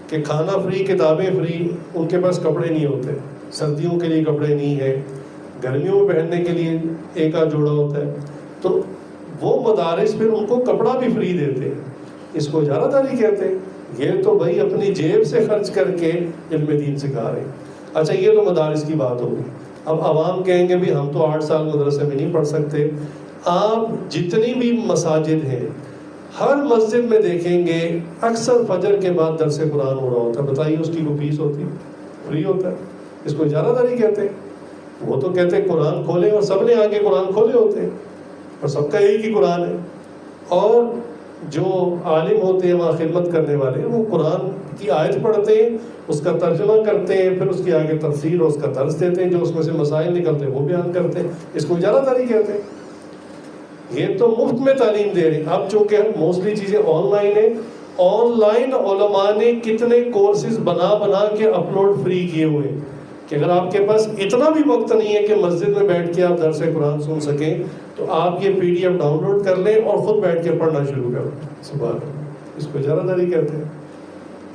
کہ کھانا فری، کتابیں فری، ان کے پاس کپڑے نہیں ہوتے، سردیوں کے لیے کپڑے نہیں ہیں، گرمیوں میں پہننے کے لیے ایک آدھ جوڑا ہوتا ہے. تو وہ مدارس پھر ان کو کپڑا بھی فری دیتے ہیں. اس کو اجارہ داری کہتے ہیں. یہ تو بھائی اپنی جیب سے خرچ کر کے علم دین سکھا رہے ہیں. اچھا یہ تو مدارس کی بات ہوگی. اب عوام کہیں گے بھی ہم تو 8 سال مدرسے میں نہیں پڑھ سکتے. آپ جتنی بھی مساجد ہیں ہر مسجد میں دیکھیں گے اکثر فجر کے بعد درس قرآن ہو رہا ہوتا ہے. بتائیے اس کی کوئی فیس ہوتی ہے؟ فری ہوتا ہے. اس کو اجارہ داری کہتے ہیں. وہ تو کہتے ہیں قرآن کھولیں، اور سب نے آگے قرآن کھولے ہوتے ہیں اور سب کا ایک ہی قرآن ہے. اور جو عالم ہوتے ہیں وہاں خدمت کرنے والے وہ قرآن کی آیت پڑھتے ہیں، اس کا ترجمہ کرتے ہیں، پھر اس کی آگے تفسیر اور اس کا درس دیتے ہیں، جو اس میں سے مسائل نکلتے ہیں وہ بیان کرتے ہیں. اس کو اجارہ داری کہتے ہیں. یہ تو مفت میں تعلیم دے رہے ہیں. اب چونکہ موسٹلی چیزیں آن لائن ہیں آن لائن علماء نے کتنے کورسز بنا بنا کے اپلوڈ فری کیے ہوئے کہ اگر آپ کے پاس اتنا بھی وقت نہیں ہے کہ مسجد میں بیٹھ کے آپ درس قرآن سن سکیں تو آپ یہ P D F download کر لیں اور خود بیٹھ کے پڑھنا شروع کر دیں. سبحان اللہ. اس کو اجارہ داری کہتے ہیں.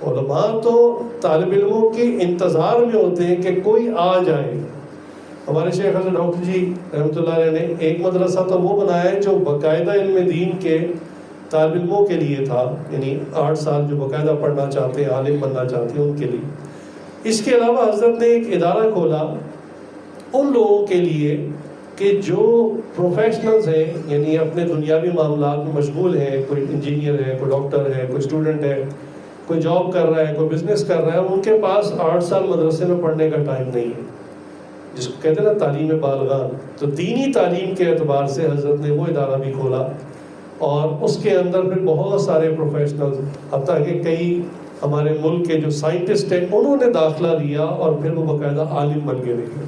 علماء تو طالب علموں کے انتظار میں ہوتے ہیں کہ کوئی آ جائے. ہمارے شیخ حضرت ڈاکٹر جی رحمۃ اللہ علیہ نے ایک مدرسہ تو وہ بنایا ہے جو باقاعدہ علم دین کے طالب علموں کے لیے تھا، یعنی 8 سال جو باقاعدہ پڑھنا چاہتے ہیں، عالم بننا چاہتے ہیں ان کے لیے. اس کے علاوہ حضرت نے ایک ادارہ کھولا ان لوگوں کے لیے کہ جو پروفیشنلز ہیں، یعنی اپنے دنیاوی معاملات میں مشغول ہیں، کوئی انجینئر ہے، کوئی ڈاکٹر ہے، کوئی اسٹوڈنٹ ہے، کوئی جاب کر رہا ہے، کوئی بزنس کر رہا ہے، ان کے پاس 8 سال مدرسے میں پڑھنے کا ٹائم نہیں ہے، جس کو کہتے ہیں نا تعلیم بالغان. تو دینی تعلیم کے اعتبار سے حضرت نے وہ ادارہ بھی کھولا اور اس کے اندر پھر بہت سارے پروفیشنلز، حتیٰ کہ کئی ہمارے ملک کے جو سائنٹسٹ ہیں انہوں نے داخلہ لیا اور پھر وہ باقاعدہ عالم بن کے نکلے.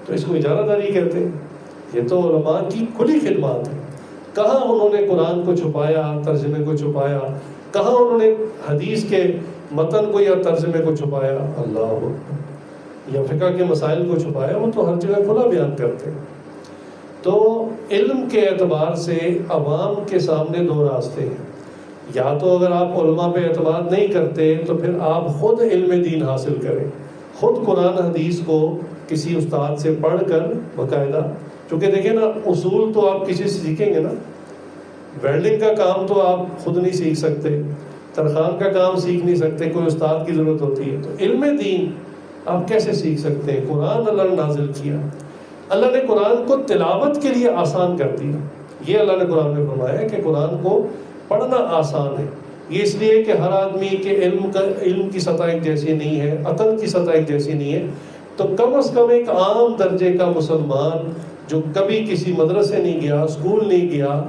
تو اس کو اجارہ داری کہتے ہیں. یہ تو علماء کی کھلی خدمات ہے. کہاں انہوں نے قرآن کو چھپایا، ترجمے کو چھپایا، کہاں انہوں نے حدیث کے متن کو یا ترجمے کو چھپایا، اللہ اکبر، یا فقہ کے مسائل کو چھپایا. وہ تو ہر جگہ کھلا بیان کرتے ہیں. تو علم کے اعتبار سے عوام کے سامنے 2 راستے ہیں. یا تو اگر آپ علماء پہ اعتماد نہیں کرتے تو پھر آپ خود علم دین حاصل کریں، خود قرآن حدیث کو کسی استاد سے پڑھ کر باقاعدہ. چونکہ دیکھیں نا، اصول تو آپ کسی سے سیکھیں گے نا. ویلڈنگ کا کام تو آپ خود نہیں سیکھ سکتے، ترخان کا کام سیکھ نہیں سکتے، کوئی استاد کی ضرورت ہوتی ہے. تو علم دین آپ کیسے سیکھ سکتے ہیں؟ قرآن اللہ نے نازل کیا، اللہ نے قرآن کو تلاوت کے لیے آسان کر دیا. یہ اللہ نے قرآن میں فرمایا ہے کہ قرآن کو پڑھنا آسان ہے. یہ اس لیے کہ ہر آدمی کے علم کی سطح ایک جیسی نہیں ہے، عقل کی سطح ایک جیسی نہیں ہے. تو کم از کم ایک عام درجے کا مسلمان جو کبھی کسی مدرسے نہیں گیا، اسکول نہیں گیا،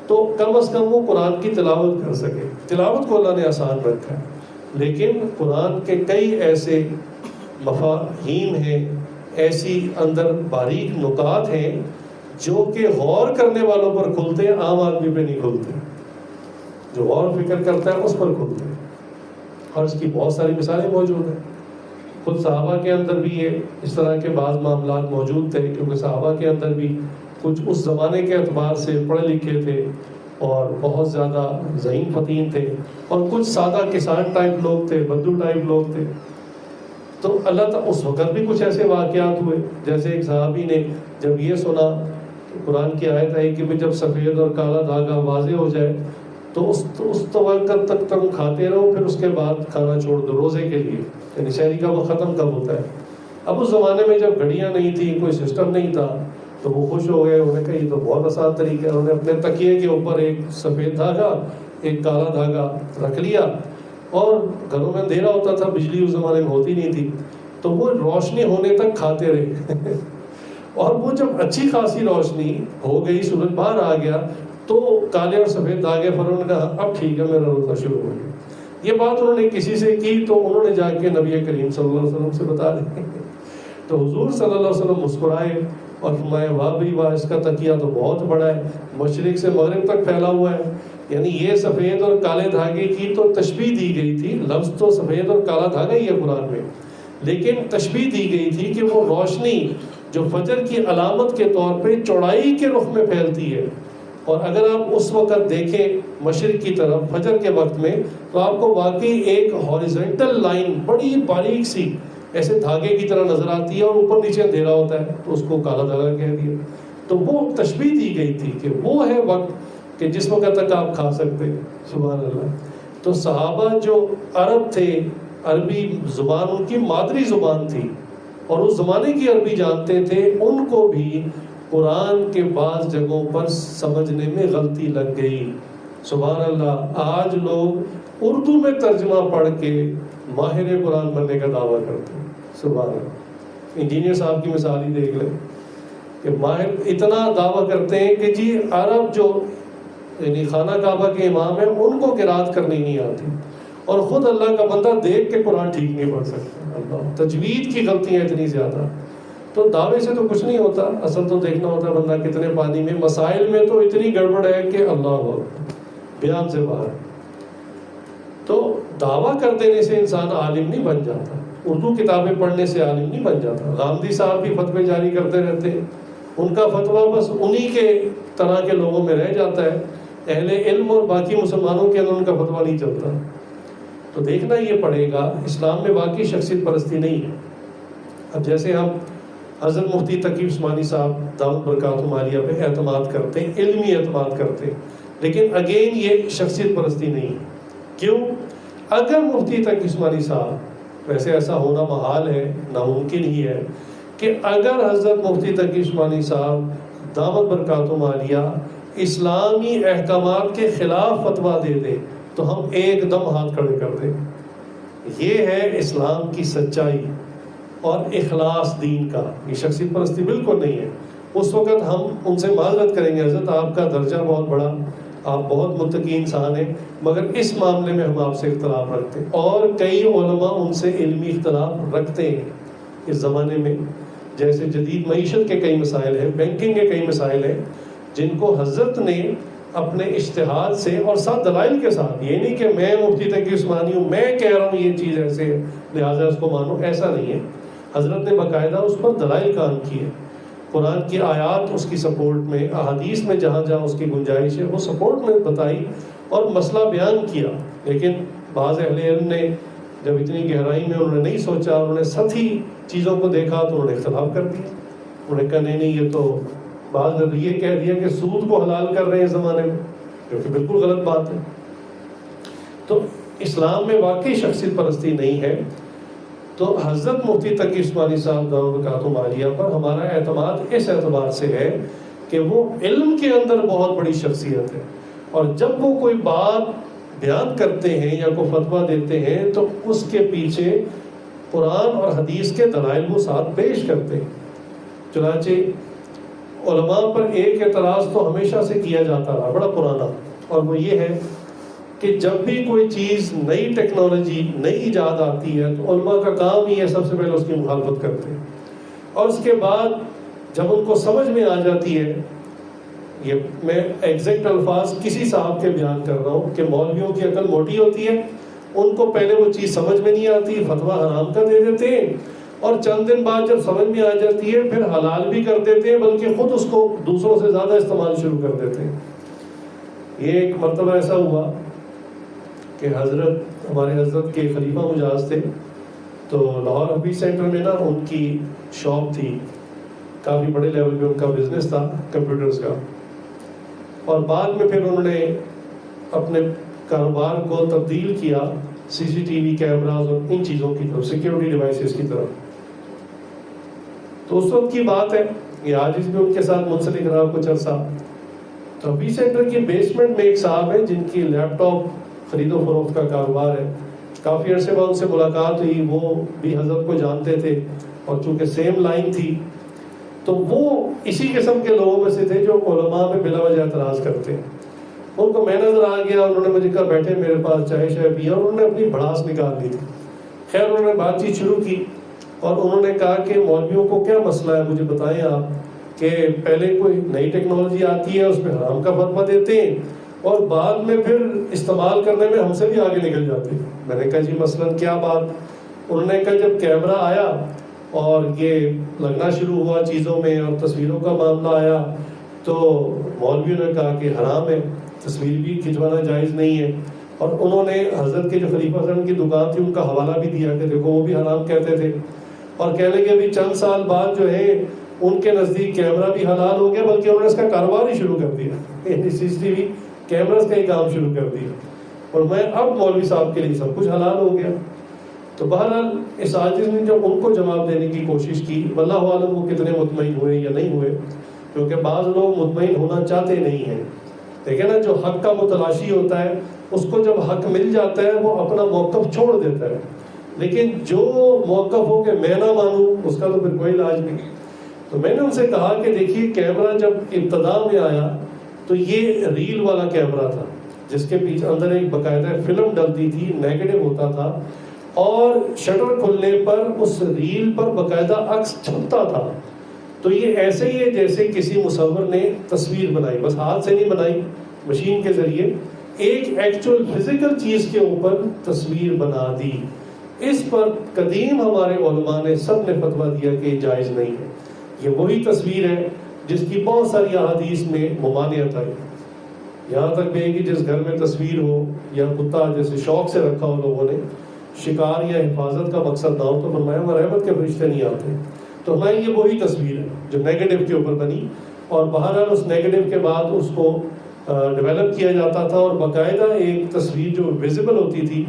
تو کم از کم وہ قرآن کی تلاوت کر سکے. تلاوت کو اللہ نے آسان رکھا ہے. لیکن قرآن کے کئی ایسے مفاہیم ہیں، ایسی اندر باریک نکات ہیں جو کہ غور کرنے والوں پر کھلتے ہیں، عام آدمی پہ نہیں کھلتے. جو غور فکر کرتا ہے اس پر کھلتے ہیں. اور اس کی بہت ساری مثالیں موجود ہیں. خود صحابہ کے اندر بھی یہ اس طرح کے بعض معاملات موجود تھے، کیونکہ صحابہ کے اندر بھی کچھ اس زمانے کے اعتبار سے پڑھے لکھے تھے اور بہت زیادہ ذہین فتین تھے، اور کچھ سادہ کسان ٹائپ لوگ تھے، بدو ٹائپ لوگ تھے. تو اللہ تعالیٰ اس وقت بھی کچھ ایسے واقعات ہوئے، جیسے ایک صحابی نے جب یہ سنا کہ قرآن کی آیت آئی کہ جب سفید اور کالا دھاگا واضح ہو جائے تو اس وقت تک تم کھاتے رہو، پھر اس کے بعد کھانا چھوڑ دو روزے کے لیے. یعنی شہری کا وہ ختم کب ہوتا ہے. اب اس زمانے میں جب گھڑیاں نہیں تھیں، کوئی سسٹم نہیں تھا، تو وہ خوش ہو گئے. انہوں نے کہا یہ تو بہت آسان طریقہ ہے. انہوں نے اپنے تکیے کے اوپر ایک سفید دھاگا، ایک کالا دھاگا رکھ لیا، اور گھروں میں اندھیرا ہوتا تھا، بجلی اس زمانے میں ہوتی نہیں تھی، تو وہ روشنی ہونے تک کھاتے رہے. اور وہ جب اچھی خاصی روشنی ہو گئی، سورج باہر آ گیا، تو کالے اور سفید دھاگے پر انہوں نے کہا اب ٹھیک ہے، میرا روزہ شروع ہو گیا. یہ بات انہوں نے کسی سے کی تو انہوں نے جا کے نبی کریم صلی اللہ علیہ وسلم سے بتا دی. تو حضور صلی اللہ علیہ وسلم مسکرائے اور فرمایا واہ بھائی واہ، اس کا تکیہ تو بہت بڑا ہے، مشرق سے مغرب تک پھیلا ہوا ہے. یعنی یہ سفید اور کالے دھاگے کی تو تشبیہ دی گئی تھی. لفظ تو سفید اور کالا دھاگا ہی ہے قرآن میں، لیکن تشبیہ دی گئی تھی کہ وہ روشنی جو فجر کی علامت کے طور پہ چوڑائی کے رخ میں پھیلتی ہے، اور اگر آپ اس وقت دیکھیں مشرق کی طرف فجر کے وقت میں، تو آپ کو واقعی ایک ہاریزنٹل لائن بڑی باریک سی ایسے دھاگے کی طرح نظر آتی ہے، اور اوپر نیچے اندھیرا ہوتا ہے، تو اس کو کالا دھاگا کہہ دیا. تو وہ تشبیہ دی گئی تھی کہ وہ ہے وقت کہ جس وقت تک آپ کھا سکتے. سبحان اللہ. تو صحابہ جو عرب تھے، عربی زبان ان کی مادری زبان تھی، اور اس زمانے کی عربی جانتے تھے، ان کو بھی قرآن کے بعض جگہوں پر سمجھنے میں غلطی لگ گئی. سبحان اللہ. آج لوگ اردو میں ترجمہ پڑھ کے ماہر قرآن بننے کا دعویٰ کرتے ہیں. سبحان اللہ. انجینئر صاحب کی مثال ہی دیکھ لیں کہ ماہر اتنا دعویٰ کرتے ہیں کہ جی عرب جو یعنی خانہ کعبہ کے امام ہیں ان کو قرات کرنی نہیں آتی، اور خود اللہ کا بندہ دیکھ کے قرآن ٹھیک نہیں پڑھ سکتا. اللہ، تجوید کی غلطیاں اتنی زیادہ. تو دعوے سے تو کچھ نہیں ہوتا، اصل تو دیکھنا ہوتا ہے بندہ کتنے پانی میں. مسائل میں تو اتنی گڑبڑ ہے کہ اللہ بیان سے باہر. تو دعویٰ کر دینے سے انسان عالم نہیں بن جاتا، اردو کتابیں پڑھنے سے عالم نہیں بن جاتا۔ غامدی صاحب بھی فتوے جاری کرتے رہتے ہیں، ان کا فتویٰ بس انہی کے طرح کے لوگوں میں رہ جاتا ہے، اہل علم اور باقی مسلمانوں کے اندر ان کا فتویٰ نہیں چلتا۔ تو دیکھنا یہ پڑے گا اسلام میں واقعی شخصیت پرستی نہیں ہے۔ اب جیسے ہم حضرت مفتی تقی عثمانی صاحب دامت برکاتہم عالیہ پہ اعتماد کرتے ہیں، علمی اعتماد کرتے ہیں، لیکن اگین یہ شخصیت پرستی نہیں ہے۔ کیوں؟ اگر مفتی تقی عثمانی صاحب، ویسے ایسا ہونا محال ہے، ناممکن ہی ہے کہ اگر حضرت مفتی تقی عثمانی صاحب دامت برکاتہم عالیہ اسلامی احکامات کے خلاف فتویٰ دے دیں تو ہم ایک دم ہاتھ کھڑے کر دیں۔ یہ ہے اسلام کی سچائی اور اخلاص دین کا، یہ شخصیت پرستی بالکل نہیں ہے۔ اس وقت ہم ان سے معذرت کریں گے، حضرت آپ کا درجہ بہت بڑا، آپ بہت متقی انسان ہیں، مگر اس معاملے میں ہم آپ سے اختلاف رکھتے ہیں۔ اور کئی علماء ان سے علمی اختلاف رکھتے ہیں اس زمانے میں، جیسے جدید معیشت کے کئی مسائل ہیں، بینکنگ کے کئی مسائل ہیں، جن کو حضرت نے اپنے اجتہاد سے اور ساتھ دلائل کے ساتھ، یہ نہیں کہ میں مفتی تقی عثمانی ہوں، میں کہہ رہا ہوں یہ چیز ایسے ہے لہٰذا اس کو مانو، ایسا نہیں ہے۔ حضرت نے باقاعدہ اس پر دلائل قائم کیے، قرآن کی آیات اس کی سپورٹ میں، احادیث میں جہاں جہاں اس کی گنجائش ہے وہ سپورٹ میں بتائی اور مسئلہ بیان کیا۔ لیکن بعض اہل علم نے جب اتنی گہرائی میں انہوں نے نہیں سوچا، انہوں نے سطحی چیزوں کو دیکھا تو انہوں نے اختلاف کر دیا۔ انہوں نے کہا نہیں یہ تو، بعض نے یہ کہہ دیا کہ سود کو حلال کر رہے ہیں اس زمانے میں، جو کہ بالکل غلط بات ہے۔ تو اسلام میں واقعی شخصیت پرستی نہیں ہے۔ تو حضرت مفتی تقی عثمانی صاحب دامت برکاتہم عالیہ پر ہمارا اعتماد اس اعتبار سے ہے کہ وہ علم کے اندر بہت بڑی شخصیت ہے، اور جب وہ کوئی بات بیان کرتے ہیں یا کوئی فتویٰ دیتے ہیں تو اس کے پیچھے قرآن اور حدیث کے دلائل وہ ساتھ پیش کرتے ہیں۔ چنانچہ علماء پر ایک اعتراض تو ہمیشہ سے کیا جاتا رہا، بڑا پرانا، اور وہ یہ ہے کہ جب بھی کوئی چیز، نئی ٹیکنالوجی، نئی ایجاد آتی ہے تو علماء کا کام ہی ہے سب سے پہلے اس کی مخالفت کرتے ہیں، اور اس کے بعد جب ان کو سمجھ میں آ جاتی ہے، یہ میں ایگزیکٹ الفاظ کسی صاحب کے بیان کر رہا ہوں کہ مولویوں کی عقل موٹی ہوتی ہے، ان کو پہلے وہ چیز سمجھ میں نہیں آتی، فتویٰ حرام کا دے دیتے ہیں، اور چند دن بعد جب سمجھ میں آ جاتی ہے پھر حلال بھی کر دیتے ہیں، بلکہ خود اس کو دوسروں سے زیادہ استعمال شروع کر دیتے ہیں۔ یہ ایک مرتبہ ایسا ہوا کہ ہمارے حضرت کے خلیفہ مجاز تھے، تو لاہور حفیظ سینٹر میں نا ان کی شاپ تھی، کافی بڑے لیول پہ ان کا بزنس تھا کمپیوٹرز کا، اور بعد میں پھر انہوں نے اپنے کاروبار کو تبدیل کیا سی سی ٹی وی کیمراز اور ان چیزوں کی طرف، سیکیورٹی ڈیوائسز کی طرف۔ تو اس وقت کی بات ہے، یہ آج بھی ان کے ساتھ منسلک رہا کچھ عرصہ۔ تو حفیظ سینٹر کی بیسمنٹ میں ایک صاحب ہیں جن کی لیپ ٹاپ خرید و فروخت کا کاروبار ہے، کافی عرصے بعد ان سے ملاقات ہوئی، وہ بھی حضرت کو جانتے تھے اور چونکہ سیم لائن تھی، تو وہ اسی قسم کے لوگوں میں سے تھے جو علماء میں بلا وجہ اعتراض کرتے ہیں۔ ان کو میں نظر آ گیا، انہوں نے مجھے کہا بیٹھے میرے پاس چائے شائے پیا، اور انہوں نے اپنی بھڑاس نکال لی تھی۔ خیر انہوں نے بات چیت شروع کی اور انہوں نے کہا کہ مولویوں کو کیا مسئلہ ہے، مجھے بتائیں آپ، کہ پہلے کوئی نئی ٹیکنالوجی آتی ہے اس پہ حرام کا فتویٰ دیتے ہیں اور بعد میں پھر استعمال کرنے میں ہم سے بھی آگے نکل جاتے ہیں۔ میں نے کہا جی مثلاً کیا بات؟ انہوں نے کہا جب کیمرہ آیا اور یہ لگنا شروع ہوا چیزوں میں اور تصویروں کا معاملہ آیا تو مولویوں نے کہا کہ حرام ہے، تصویر بھی کھنچوانا جائز نہیں ہے، اور انہوں نے حضرت کے جو خلیفہ صاحب کی دکان تھی ان کا حوالہ بھی دیا کہ دیکھو وہ بھی حرام کہتے تھے، اور کہنے کہ ابھی چند سال بعد جو ہے ان کے نزدیک کیمرہ بھی حلال ہو گیا، بلکہ انہوں نے اس کا کاروبار ہی شروع کر دیا، یعنی سی سی ٹی وی کیمراز کا ہی کام شروع کر دیا، اور میں اب مولوی صاحب کے لیے سب کچھ حلال ہو گیا۔ تو بہرحال اس عاجز نے جب ان کو جواب دینے کی کوشش کی، واللہ عالم وہ کتنے مطمئن ہوئے یا نہیں ہوئے، کیونکہ بعض لوگ مطمئن ہونا چاہتے نہیں ہیں، دیکھیں نا جو حق کا متلاشی ہوتا ہے اس کو جب حق مل جاتا ہے وہ اپنا موقف چھوڑ دیتا ہے، لیکن جو موقف ہو کہ میں نہ مانوں اس کا تو پھر کوئی علاج نہیں۔ تو میں نے ان سے کہا کہ دیکھیے کیمرہ جب ابتدا میں آیا تو یہ ریل والا کیمرہ تھا جس کے پیچھے اندر ایک باقاعدہ فلم ڈلتی تھی، نیگیٹو ہوتا تھا، اور شٹر کھلنے پر اس ریل پر باقاعدہ عکس چھپتا تھا۔ تو یہ ایسے ہی ہے جیسے کسی مصور نے تصویر بنائی، بس ہاتھ سے نہیں بنائی، مشین کے ذریعے ایک ایکچوئل فزیکل چیز کے اوپر تصویر بنا دی. اس پر قدیم ہمارے علماء نے سب نے فتویٰ دیا کہ یہ جائز نہیں ہے. یہ وہی تصویر ہے جس کی بہت ساری احادیث میں ممانعت آئی. یہاں تک بھی ہے کہ جس گھر میں تصویر ہو یا کتا جیسے شوق سے رکھا ہو لوگوں نے, شکار یا حفاظت کا مقصد نہ ہو, تو فرمایا وہ رحمت کے فرشتے نہیں آتے. تو فرمایا یہ وہی تصویر ہے جو نیگیٹو کے اوپر بنی, اور بہرحال اس نیگیٹو کے بعد اس کو ڈیولپ کیا جاتا تھا, اور باقاعدہ ایک تصویر جو ویزیبل ہوتی تھی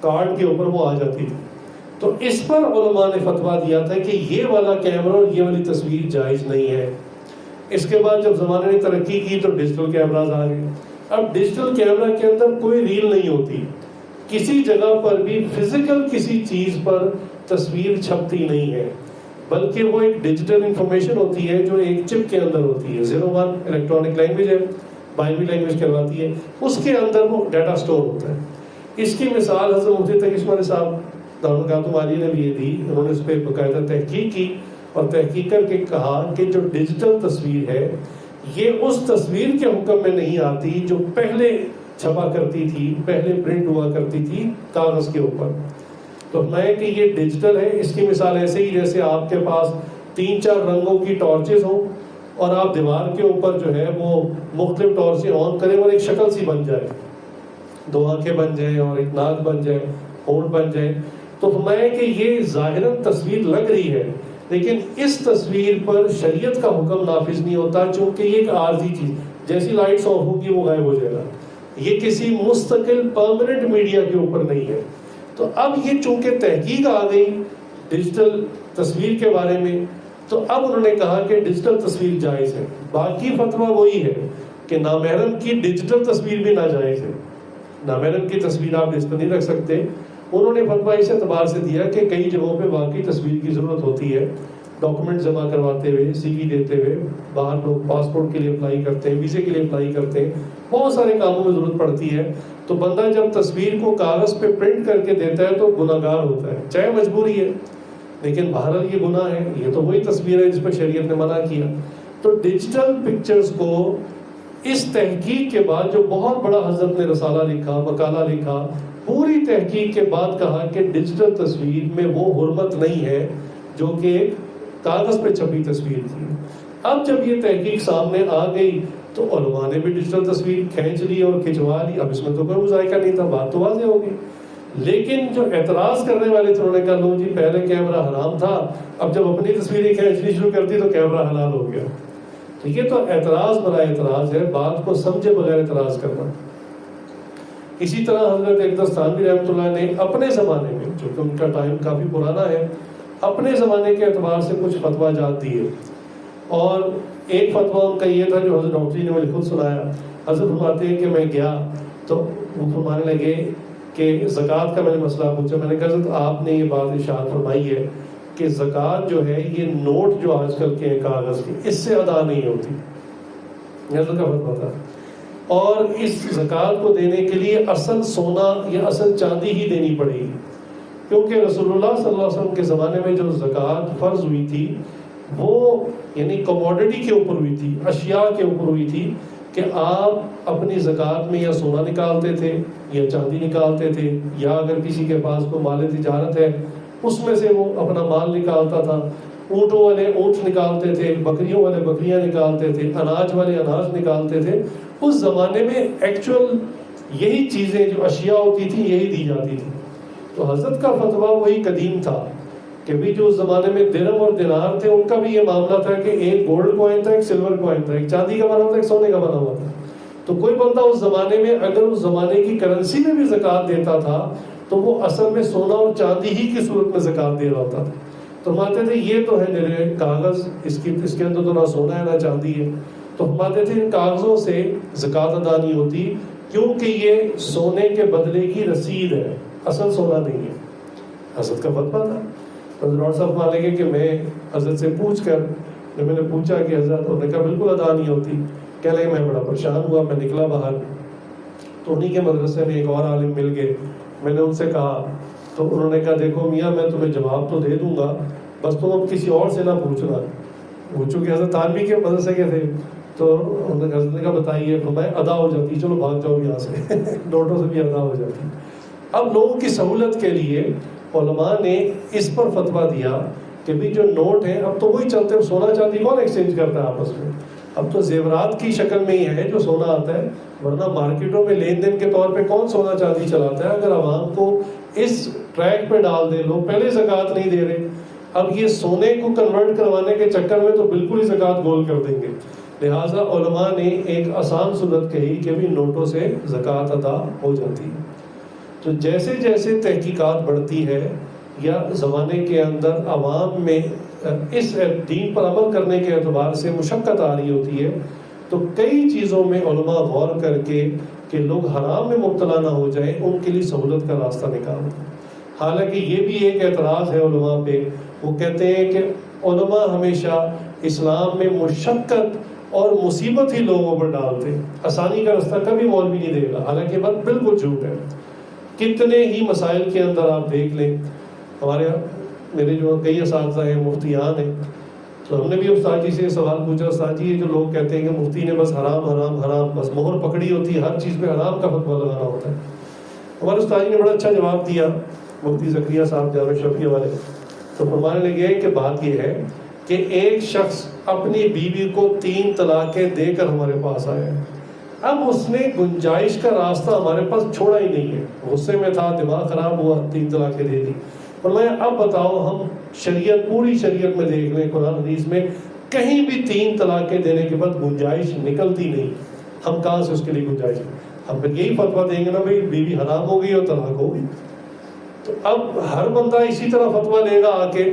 کارڈ کے اوپر وہ آ جاتی تھی. تو اس پر علماء نے فتویٰ دیا تھا کہ یہ والا کیمرہ اور یہ والی تصویر جائز نہیں ہے. اس کے بعد جب زمانے نے ترقی کی تو ڈیجیٹل کیمراز آ گئے. اب ڈیجیٹل کیمرہ کے اندر کوئی ریل نہیں ہوتی, کسی جگہ پر بھی فزیکل کسی چیز پر تصویر چھپتی نہیں ہے, بلکہ وہ ایک ڈیجیٹل انفارمیشن ہوتی ہے جو ایک چپ کے اندر ہوتی ہے. 01 الیکٹرانک لینگویج ہے, بائنری لینگویج کہلاتی ہے, اس کے اندر وہ ڈیٹا سٹور ہوتا ہے. اس کی مثال حضرت مفتی تقی عثمانی صاحب دارالمکاتب عالیہ نے بھی یہ دی. انہوں نے اس پہ باقاعدہ تحقیق کی اور تحقیق کر کے کہا کہ جو ڈیجیٹل تصویر ہے یہ اس تصویر کے حکم میں نہیں آتی جو پہلے چھپا کرتی تھی, پہلے پرنٹ ہوا کرتی تھی کاغذ کے اوپر. تو میں کہ یہ ڈیجیٹل ہے, اس کی مثال ایسے ہی جیسے آپ کے پاس 3-4 رنگوں کی ٹارچز ہوں اور آپ دیوار کے اوپر جو ہے وہ مختلف ٹارچیں آن کریں اور ایک شکل سی بن جائے, 2 آنکھیں بن جائیں اور ایک ناک بن جائے, ہونٹ بن جائے. تو میں کہ یہ ظاہراً تصویر لگ رہی ہے, لیکن اس تصویر پر شریعت کا حکم نافذ نہیں ہوتا, چونکہ یہ ایک عارضی چیز, جیسی لائٹس آف ہوگی وہ غائب ہو جائے گا. یہ کسی مستقل پرماننٹ میڈیا کے اوپر نہیں ہے. تو اب یہ چونکہ تحقیق آ گئی ڈیجیٹل تصویر کے بارے میں, تو اب انہوں نے کہا کہ ڈیجیٹل تصویر جائز ہے. باقی فتویٰ وہی ہے کہ نامحرم کی ڈیجیٹل تصویر بھی ناجائز ہے. نامحرم کی تصویر آپ ڈیجیٹل نہیں رکھ سکتے. انہوں نے فتویٰ اس اعتبار سے دیا کہ کئی جگہوں پہ واقعی تصویر کی ضرورت ہوتی ہے, ڈاکومنٹ جمع کرواتے ہوئے, سی وی دیتے ہوئے, باہر لوگ پاسپورٹ کے لیے اپلائی کرتے ہیں, ویزے کے لیے اپلائی کرتے ہیں, بہت سارے کاموں میں ضرورت پڑتی ہے. تو بندہ جب تصویر کو کاغذ پہ پرنٹ کر کے دیتا ہے تو گناہ گار ہوتا ہے, چاہے مجبوری ہے, لیکن بہرحال یہ گناہ ہے. یہ تو وہی تصویر ہے جس پہ شریعت نے منع کیا. تو ڈیجیٹل پکچرز کو اس تحقیق کے بعد, جو بہت بڑا حضرت نے رسالہ لکھا, مقالہ لکھا, پوری تحقیق کے بعد کہا کہ ڈیجیٹل تصویر میں وہ حرمت نہیں ہے جو کہ ایک کاغذ پہ چھپی تصویر تھی. اب جب یہ تحقیق سامنے آ گئی تو علماء نے بھی ڈیجیٹل تصویر کھینچ لی اور کھنچوا لی. اب اس میں تو کوئی مذائقہ نہیں تھا, بات تو واضح ہوگی. لیکن جو اعتراض کرنے والے تھے انہوں نے کہا لو جی پہلے کیمرہ حرام تھا, اب جب اپنی تصویریں کھینچنی شروع کر دی تو کیمرہ حلال ہو گیا. تو یہ تو اعتراض برائے اعتراض ہے, بات کو سمجھے بغیر اعتراض کرنا. اسی طرح حضرت اقدس تھانوی رحمۃ اللہ نے اپنے زمانے میں, جو کہ ان کا ٹائم کافی پرانا ہے, اپنے زمانے کے اعتبار سے کچھ فتویٰ جات دیے. اور ایک فتویٰ ان کا یہ تھا جو حضرت ڈاکٹر جی نے مجھے خود سنایا. حضرت فرماتے ہیں کہ میں گیا تو وہ فرمانے لگے کہ زکوٰۃ کا میں نے مسئلہ پوچھا. میں نے کہا حضرت آپ نے یہ بات ارشاد فرمائی ہے کہ زکوٰۃ جو ہے یہ نوٹ جو آج کل کے ہیں کاغذ کے, اس سے ادا نہیں ہوتی. حضرت کا فتویٰ تھا. اور اس زکوٰۃ کو دینے کے لیے اصل سونا یا اصل چاندی ہی دینی پڑے گی, کیونکہ رسول اللہ صلی اللہ علیہ وسلم کے زمانے میں جو زکوٰۃ فرض ہوئی تھی وہ یعنی کموڈٹی کے اوپر ہوئی تھی, اشیاء کے اوپر ہوئی تھی, کہ آپ اپنی زکوٰۃ میں یا سونا نکالتے تھے یا چاندی نکالتے تھے, یا اگر کسی کے پاس کوئی مال تجارت ہے اس میں سے وہ اپنا مال نکالتا تھا. اونٹوں والے اونٹ نکالتے تھے, بکریوں والے بکریاں نکالتے تھے, اناج والے اناج نکالتے تھے. اس زمانے میں ایکچوئل یہی چیزیں جو اشیاء ہوتی تھی یہی دی جاتی تھی. تو حضرت کا فتویٰ وہی قدیم تھا کہ بھی جو اس زمانے میں درہم اور دینار تھے ان کا بھی یہ معاملہ تھا کہ ایک گولڈ کوائن تھا, ایک سلور کوائن تھا, ایک چاندی کا بنا ہوا تھا, ایک سونے کا بنا ہوا تھا. تو کوئی بندہ اس زمانے میں اگر اس زمانے کی کرنسی میں بھی زکوٰۃ دیتا تھا تو وہ اصل میں سونا اور چاندی ہی کی صورت میں زکوٰۃ دے رہا ہوتا تھا. تو فرماتے تھے یہ تو ہے میرے کاغذ, اس کے اندر تو نہ سونا ہے نہ چاندی ہے. تو فرماتے تھے ان کاغذوں سے زکوٰۃ ادا نہیں ہوتی کیونکہ یہ سونے کے بدلے کی رسید ہے, اصل سونا نہیں ہے. حضرت کا فتویٰ تھا. حضرت صاحب مان لگے کہ میں حضرت سے پوچھ کر, جب میں نے پوچھا کہ حضرت, انہوں نے کہا بالکل ادا نہیں ہوتی. کہنے لگے میں بڑا پریشان ہوا, میں نکلا باہر تو انہیں کے مدرسے میں ایک اور عالم مل گئے. میں نے ان سے کہا تو انہوں نے کہا دیکھو میاں میں تمہیں جواب تو دے دوں گا, بس تم اب کسی اور سے نہ پوچھنا. وہ چونکہ حضرت تھانوی کے مدرسے کے تھے تو حضرت نے کہا بتائیے، فرمایا ادا ہو جاتی، چلو بھاگ جاؤ یہاں سے نوٹوں سے بھی ادا ہو جاتی۔ اب لوگوں کی سہولت کے لیے علماء نے اس پر فتویٰ دیا کہ بھی جو نوٹ ہیں اب تو وہی چلتے ہیں، سونا چاندی کون ایکسچینج کرتا ہے آپس میں، اب تو زیورات کی شکل میں ہی ہے جو سونا آتا ہے، ورنہ مارکیٹوں میں لین دین کے طور پہ کون سونا چاندی چلاتا ہے۔ اگر عوام کو اس ٹریک پہ ڈال دیں، لوگ پہلے زکوٰۃ نہیں دے رہے، اب یہ سونے کو کنورٹ کروانے کے چکر میں تو بالکل ہی زکوٰۃ گول کر دیں گے۔ لہٰذا علماء نے ایک آسان صورت کہی کہ بھی نوٹوں سے زکوٰۃ ادا ہو جاتی ہے۔ تو جیسے جیسے تحقیقات بڑھتی ہے یا زمانے کے اندر عوام میں اس دین پر عمل کرنے کے اعتبار سے مشقت آ رہی ہوتی ہے، تو کئی چیزوں میں علماء غور کر کے کہ لوگ حرام میں مبتلا نہ ہو جائیں ان کے لیے سہولت کا راستہ نکالتے ہیں۔ حالانکہ یہ بھی ایک اعتراض ہے علماء پہ، وہ کہتے ہیں کہ علماء ہمیشہ اسلام میں مشقت اور مصیبت ہی لوگوں پر ڈالتے ہیں، آسانی کا راستہ کبھی مولوی نہیں دے گا، حالانکہ بات بالکل جھوٹ ہے۔ کتنے ہی مسائل کے اندر آپ دیکھ لیں، ہمارے میرے جو کئی اساتذہ ہیں، مفتیان ہیں، تو ہم نے بھی استاد جی سے سوال پوچھا، استاد جی یہ جو لوگ کہتے ہیں کہ مفتی نے بس حرام حرام حرام، بس مہر پکڑی ہوتی ہے، ہر چیز پہ حرام کا فتویٰ لگانا ہوتا ہے۔ ہمارے استاد جی نے بڑا اچھا جواب دیا، مفتی زکریا صاحب جامع شفیع والے، تو فرمانے لگے کہ بات یہ ہے کہ ایک شخص اپنی بیوی کو 3 طلاقیں دے کر ہمارے پاس آیا ہے، اب اس نے گنجائش کا راستہ ہمارے پاس چھوڑا ہی نہیں ہے، غصے میں تھا، دماغ خراب ہوا، 3 طلاقیں دے دی۔ فرمایا اب بتاؤ، ہم شریعت، پوری شریعت میں دیکھ لیں، قرآن حدیث میں کہیں بھی 3 طلاقیں دینے کے بعد گنجائش نکلتی نہیں، ہم کہاں سے اس کے لیے گنجائش؟ ہم پھر یہی فتویٰ دیں گے نا بھائی بیوی حرام ہو گئی اور طلاق ہو گئی۔ تو اب ہر بندہ اسی طرح فتویٰ لے گا آ کے،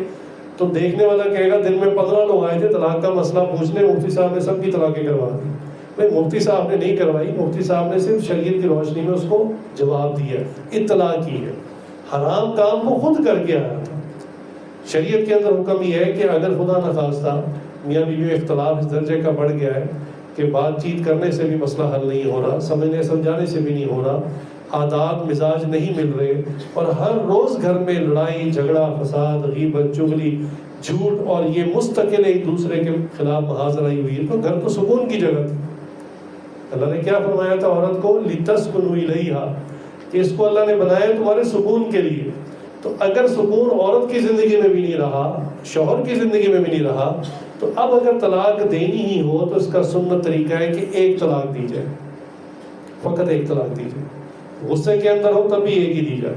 تو دیکھنے والا کہے گا دن میں 15 لوگ آئے تھے طلاق کا مسئلہ پوچھنے، مفتی صاحب نے سب کی طلاقیں کروا دی۔ بھائی مفتی صاحب نے نہیں کروائی، مفتی صاحب نے صرف شریعت کی روشنی میں اس کو جواب دیا، اطلاع کی ہے، حرام کام وہ خود کر کے آیا تھا۔ شریعت کے اندر حکم یہ ہے کہ اگر خدا نخواستہ میاں بیوی میں اختلاف اس درجے کا بڑھ گیا ہے کہ بات چیت کرنے سے بھی مسئلہ حل نہیں ہو رہا، سمجھنے سمجھانے سے بھی نہیں ہو رہا، عادات مزاج نہیں مل رہے، اور ہر روز گھر میں لڑائی جھگڑا فساد غیبت چغلی جھوٹ اور یہ مستقل ایک دوسرے کے خلاف محاذرائی ہوئی ہے، تو گھر تو سکون کی جگہ تھی۔ اللہ نے کیا فرمایا تھا عورت کو؟ لِتَسْكُنُوا إِلَيْهَا، کہ اس کو اللہ نے بنایا تمہارے سکون کے لیے۔ تو اگر سکون عورت کی زندگی میں بھی نہیں رہا، شوہر کی زندگی میں بھی نہیں رہا، تو اب اگر طلاق دینی ہی ہو تو اس کا سنت طریقہ ہے کہ 1 طلاق دی جائے، فقط 1 طلاق دی جائے، غصے کے اندر ہو تب بھی 1 ہی دی جائے،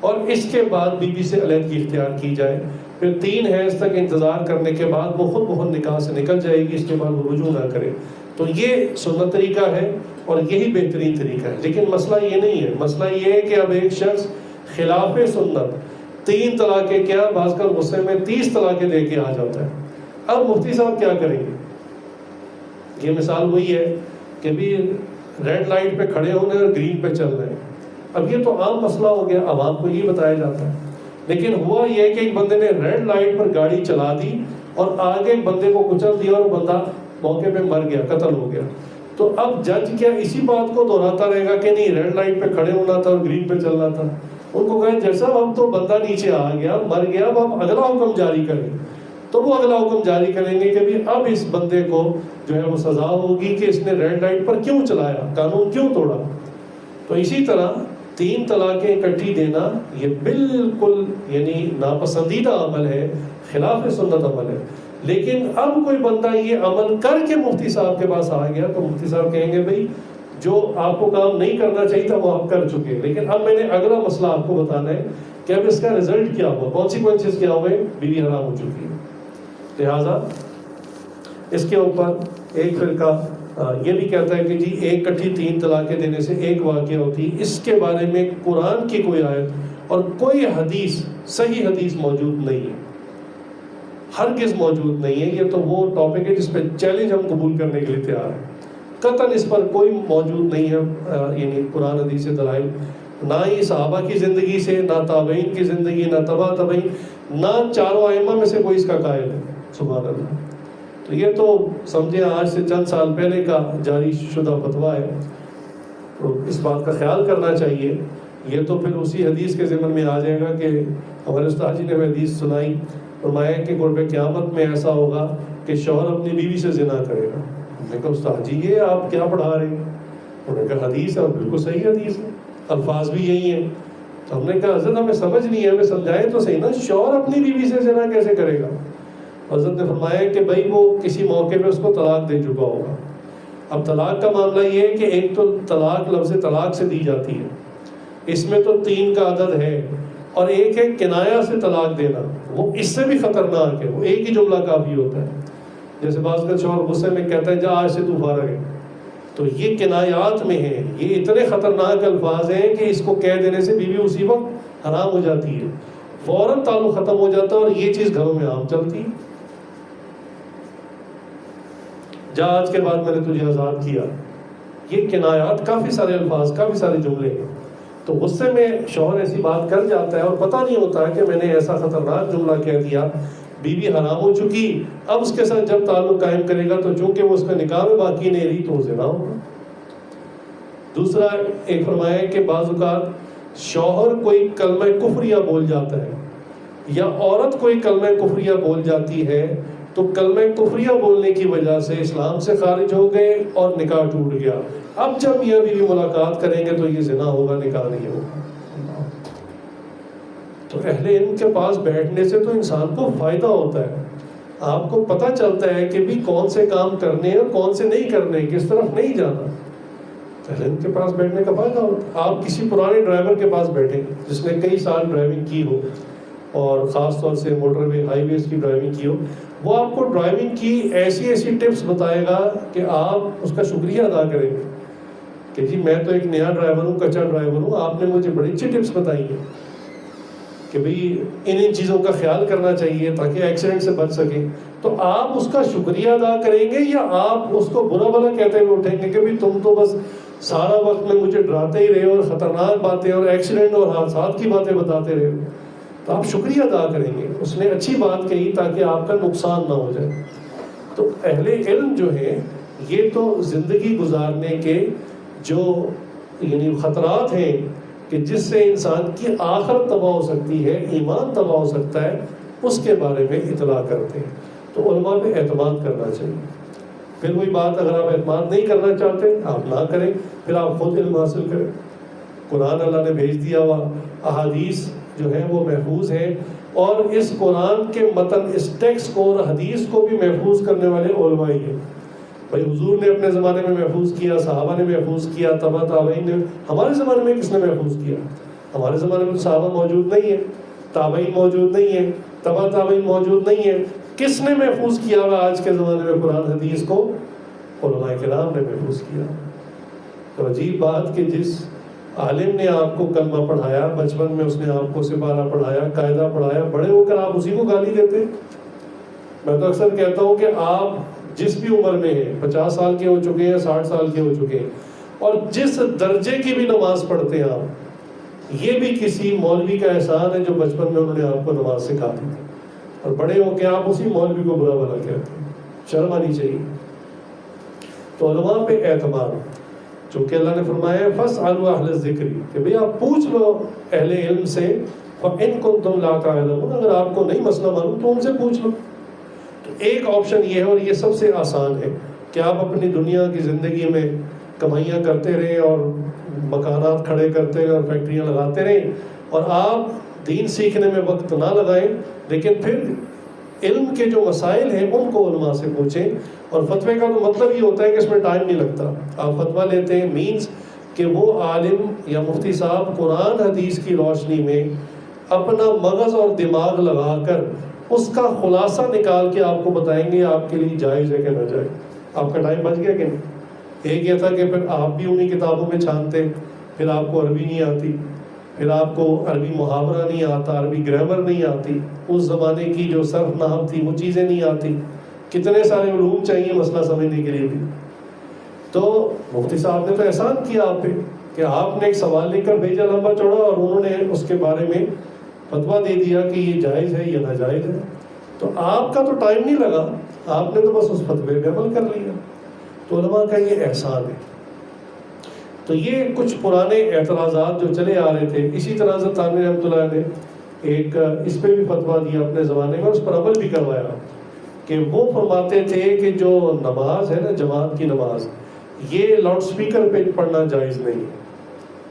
اور اس کے بعد بیوی سے علیحدگی اختیار کی جائے، پھر 3 حیض تک انتظار کرنے کے بعد وہ خود بخود نکاح سے نکل جائے گی، اس کے بعد وہ رجوع نہ کرے۔ تو یہ سنت طریقہ ہے اور یہی بہترین طریقہ ہے۔ لیکن مسئلہ یہ نہیں ہے، مسئلہ یہ ہے کہ اب ایک شخص خلاف سنت 3 طلاقیں کیا، بعض کا غصے میں 30 طلاقیں دے کے آ جاتا ہے۔ اب مفتی صاحب کیا کریں گے؟ یہ مثال وہی ہے کہ بھی ریڈ لائٹ پہ کھڑے ہونے اور گرین پہ چل رہے ہیں۔ اب یہ تو عام مسئلہ ہو گیا، عوام کو یہ بتایا جاتا ہے، لیکن ہوا یہ کہ ایک بندے نے ریڈ لائٹ پر گاڑی چلا دی اور آگے ایک بندے کو کچل دیا اور بندہ موقع پہ مر گیا، قتل ہو گیا۔ تو اب جج کیا اسی بات کو دہراتا رہے گا کہ نہیں ریڈ لائٹ پہ کھڑے ہونا تھا اور گرین پہ چلنا تھا؟ ان کو کہیں جیسا اب تو بندہ نیچے آ گیا، مر گیا، اب ہم اگلا حکم جاری کریں، تو وہ اگلا حکم جاری کریں گے کہ بھی اب اس بندے کو جو ہے وہ سزا ہوگی کہ اس نے ریڈ لائٹ پر کیوں چلایا، قانون کیوں توڑا۔ تو اسی طرح 3 طلاقیں اکٹھی دینا یہ بالکل یعنی ناپسندیدہ عمل ہے، خلاف سنت عمل ہے۔ لیکن اب کوئی بندہ یہ عمل کر کے مفتی صاحب کے پاس آ گیا تو مفتی صاحب کہیں گے بھائی جو آپ کو کام نہیں کرنا چاہیے تھا وہ آپ کر چکے، لیکن اب میں نے اگلا مسئلہ آپ کو بتانا ہے کہ اب اس کا رزلٹ کیا ہوا، کانسیکوینسز کیا ہوئے، بیوی حرام ہو چکی ہے۔ لہٰذا اس کے اوپر ایک فرقہ یہ بھی کہتا ہے کہ جی ایک کٹھی 3 طلاقیں دینے سے ایک واقعہ ہوتی ہے، اس کے بارے میں قرآن کی کوئی آیت اور کوئی حدیث، صحیح حدیث موجود نہیں ہے، ہرگز موجود نہیں ہے۔ یہ تو وہ ٹاپک ہے جس پہ چیلنج ہم قبول کرنے کے لیے تیار ہیں، قطعاً اس پر کوئی موجود نہیں ہے، یعنی قرآن حدیث سے دلائل، نہ ہی صحابہ کی زندگی سے، نہ تابعین کی زندگی، نہ تبع تابعین، نہ 4 ائمہ میں سے کوئی اس کا قائل ہے، سبحان اللہ۔ تو یہ تو سمجھیں آج سے چند سال پہلے کا جاری شدہ فتویٰ ہے، تو اس بات کا خیال کرنا چاہیے۔ یہ تو پھر اسی حدیث کے ضمن میں آ جائے گا کہ ہمارے استاد جی نے حدیث سنائی، فرمایا کہ قرب قیامت میں ایسا ہوگا کہ شوہر اپنی بیوی سے زنا کرے گا، نے کہا استاد جی یہ آپ کیا پڑھا رہے ہیں؟ انہوں نے کہا حدیث ہے، اور بالکل صحیح حدیث ہے، الفاظ بھی یہی ہیں۔ تو ہم نے کہا حضرت ہمیں سمجھ نہیں ہے، ہمیں سمجھائیں تو صحیح نا، شوہر اپنی بیوی سے زنا کیسے کرے گا؟ حضرت نے فرمایا کہ بھائی وہ کسی موقع پہ اس کو طلاق دے چکا ہوگا۔ اب طلاق کا معاملہ یہ ہے کہ ایک تو طلاق لفظ طلاق سے دی جاتی ہے، اس میں تو 3 کا عدد ہے، اور ایک ہے کنایا سے طلاق دینا، وہ اس سے بھی خطرناک ہے، وہ ایک ہی جملہ کافی ہوتا ہے۔ جیسے بعض کا شوہر غصے میں کہتا ہے جا آج سے تو فارغ ہے، تو یہ کنایات میں ہے، یہ اتنے خطرناک الفاظ ہیں کہ اس کو کہہ دینے سے بیوی اسی وقت حرام ہو جاتی ہے، فوراً تعلق ختم ہو جاتا ہے، اور یہ چیز گھروں میں عام چلتی ہے۔ جا آج کے بعد میں نے تجھے آزاد کیا، یہ کنایات، کافی سارے الفاظ، کافی سارے جملے ہیں۔ تو غصے میں شوہر ایسی بات کر جاتا ہے اور پتہ نہیں ہوتا ہے کہ میں نے ایسا خطرناک جملہ کہہ دیا، بیوی حرام ہو چکی، اب اس کے ساتھ جب تعلق قائم کرے گا تو چونکہ وہ اس کا نکاح میں باقی نہیں رہی تو زنا ہوگا۔ دوسرا ایک فرمایا کہ بعض اوقات شوہر کوئی کلمہ کفریہ بول جاتا ہے یا عورت کوئی کلمہ کفریہ بول جاتی ہے، تو کلمہ کفریہ بولنے کی وجہ سے اسلام سے خارج ہو گئے اور نکاح ٹوٹ گیا۔ اب جب میاں بیوی ملاقات کریں گے تو یہ زنا ہوگا، نکاح نہیں ہوگا۔ تو اہل علم کے پاس بیٹھنے سے تو انسان کو فائدہ ہوتا ہے، آپ کو پتہ چلتا ہے کہ بھی کون سے کام کرنے ہیں اور کون سے نہیں کرنے، کس طرف نہیں جانا۔ اہل علم کے پاس بیٹھنے کا فائدہ ہوتا ہے۔ آپ کسی پرانے ڈرائیور کے پاس بیٹھیں جس نے کئی سال ڈرائیونگ کی ہو، اور خاص طور سے موٹر وے، ہائی ویز کی ڈرائیونگ کی ہو، وہ آپ کو ڈرائیونگ کی ایسی ایسی ٹپس بتائے گا کہ آپ اس کا شکریہ ادا کریں گے کہ جی میں تو ایک نیا ڈرائیور ہوں، کچا ڈرائیور ہوں، آپ نے مجھے بڑی اچھی ٹپس بتائی ہیں کہ بھئی ان چیزوں کا خیال کرنا چاہیے تاکہ ایکسیڈنٹ سے بچ سکیں۔ تو آپ اس کا شکریہ ادا کریں گے یا آپ اس کو برا بھلا کہتے ہوئے اٹھیں گے کہ بھئی تم تو بس سارا وقت میں مجھے ڈراتے ہی رہے اور خطرناک باتیں اور ایکسیڈنٹ اور حادثات کی باتیں بتاتے رہے؟ تو آپ شکریہ ادا کریں گے، اس نے اچھی بات کہی تاکہ آپ کا نقصان نہ ہو جائے۔ تو اہل علم جو ہیں یہ تو زندگی گزارنے کے جو یعنی خطرات ہیں کہ جس سے انسان کی آخرت تباہ ہو سکتی ہے، ایمان تباہ ہو سکتا ہے، اس کے بارے میں اطلاع کرتے ہیں۔ تو علماء پہ اعتماد کرنا چاہیے۔ پھر وہی بات، اگر آپ اعتماد نہیں کرنا چاہتے آپ نہ کریں، پھر آپ خود علم حاصل کریں۔ قرآن اللہ نے بھیج دیا ہوا، احادیث جو ہے وہ محفوظ ہیں، اور اس قرآن کے متن، اس ٹیکسٹ کو اور حدیث کو بھی محفوظ کرنے والے علماء ہی ہیں۔ بھائی حضور نے اپنے زمانے میں محفوظ کیا، صحابہ نے محفوظ کیا، تبع تابعین نے، ہمارے زمانے میں کس نے محفوظ کیا؟ ہمارے زمانے میں تو صحابہ موجود نہیں ہیں، تابعین موجود نہیں ہیں، تبع تابعین موجود نہیں ہیں، کس نے محفوظ کیا ہوا آج کے زمانے میں قرآن حدیث کو؟ علماء کرام نے محفوظ کیا۔ تو عجیب بات کہ جس عالم نے آپ کو کلمہ پڑھایا، بچپن میں اس نے آپ کو سپارہ پڑھایا، قاعدہ پڑھایا، بڑے ہو کر آپ اسی کو گالی دیتے۔ میں تو اکثر کہتا ہوں کہ آپ جس بھی عمر میں ہیں، 50 سال کے ہو چکے ہیں، 60 سال کے ہو چکے ہیں، اور جس درجے کی بھی نماز پڑھتے ہیں آپ، یہ بھی کسی مولوی کا احسان ہے جو بچپن میں انہوں نے آپ کو نماز سکھا دی، اور بڑے ہو کے آپ اسی مولوی کو برا بھلا کہتے ہیں۔ شرم آنی چاہیے۔ تو علماء پہ اعتماد، چونکہ اللہ نے فرمایا فاسألوا اہل الذکر، کہ بھئی آپ پوچھ لو اہل علم سے، فإن کنتم لا تعلمون، اگر آپ کو نہیں مسئلہ معلوم تو ان سے پوچھ لو۔ تو ایک آپشن یہ ہے، اور یہ سب سے آسان ہے، کہ آپ اپنی دنیا کی زندگی میں کمائیاں کرتے رہیں اور مکانات کھڑے کرتے رہیں اور فیکٹریاں لگاتے رہیں، اور آپ دین سیکھنے میں وقت نہ لگائیں، لیکن پھر علم کے جو مسائل ہیں ان کو علماء سے پوچھیں۔ اور فتوے کا تو مطلب یہ ہوتا ہے کہ اس میں ٹائم نہیں لگتا، آپ فتویٰ لیتے ہیں، مینز کہ وہ عالم یا مفتی صاحب قرآن حدیث کی روشنی میں اپنا مغز اور دماغ لگا کر اس کا خلاصہ نکال کے آپ کو بتائیں گے آپ کے لیے جائز ہے کہ نہ جائز۔ آپ کا ٹائم بچ گیا کہ نہیں؟ ایک یہ تھا کہ پھر آپ بھی انہی کتابوں میں چھانتے، پھر آپ کو عربی نہیں آتی، پھر آپ کو عربی محاورہ نہیں آتا، عربی گرامر نہیں آتی، اس زمانے کی جو صرف نحو تھی وہ چیزیں نہیں آتی، کتنے سارے علوم چاہیے مسئلہ سمجھنے کے لیے بھی۔ تو مفتی صاحب نے تو احسان کیا آپ پہ کہ آپ نے ایک سوال لے کر بھیجا لمبا چوڑا، اور انہوں نے اس کے بارے میں فتویٰ دے دیا کہ یہ جائز ہے یا ناجائز ہے۔ تو آپ کا تو ٹائم نہیں لگا، آپ نے تو بس اس فتوے پہ عمل کر لیا۔ تو علماء کا یہ احسان ہے۔ تو یہ کچھ پرانے اعتراضات جو چلے آ رہے تھے، اسی طرح حضرت رحمۃ اللہ نے ایک اس پہ بھی فتویٰ دیا اپنے زمانے میں، اس پر عمل بھی کروایا کہ وہ فرماتے تھے کہ جو نماز ہے نا، جماعت کی نماز، یہ لاؤڈ سپیکر پہ پڑھنا جائز نہیں ہے۔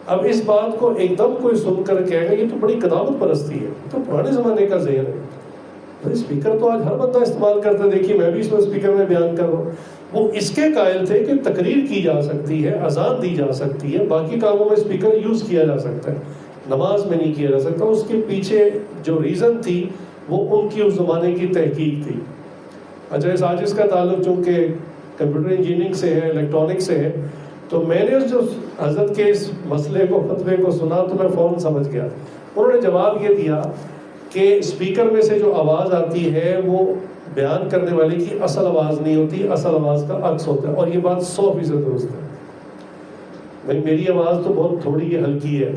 اب اس بات کو ایک دم کوئی سن کر کہے گا یہ تو بڑی قدامت پرستی ہے، تو پرانے زمانے کا ذہن ہے۔ اسپیکر تو آج ہر بندہ استعمال کرتا ہے، دیکھیے میں بھی اس میں اسپیکر میں بیان کر رہا ہوں۔ وہ اس کے قائل تھے کہ تقریر کی جا سکتی ہے، اذان دی جا سکتی ہے، باقی کاموں میں اسپیکر یوز کیا جا سکتا ہے، نماز میں نہیں کیا جا سکتا۔ اس کے پیچھے جو ریزن تھی وہ ان کی اس زمانے کی تحقیق تھی۔ اچھا، آج اس کا تعلق چونکہ کمپیوٹر انجینئرنگ سے ہے، الیکٹرانک سے ہے، تو میں نے جو حضرت کے اس مسئلے کو، فتوے کو سنا تو میں فوراً سمجھ گیا۔ انہوں نے جواب یہ دیا کہ اسپیکر میں سے جو آواز آتی ہے وہ بیان کرنے والے کی اصل آواز نہیں ہوتی، اصل آواز کا عکس ہوتا ہے، اور یہ بات 100% درست ہے۔ بھائی میری آواز تو بہت تھوڑی ہے، ہلکی ہے۔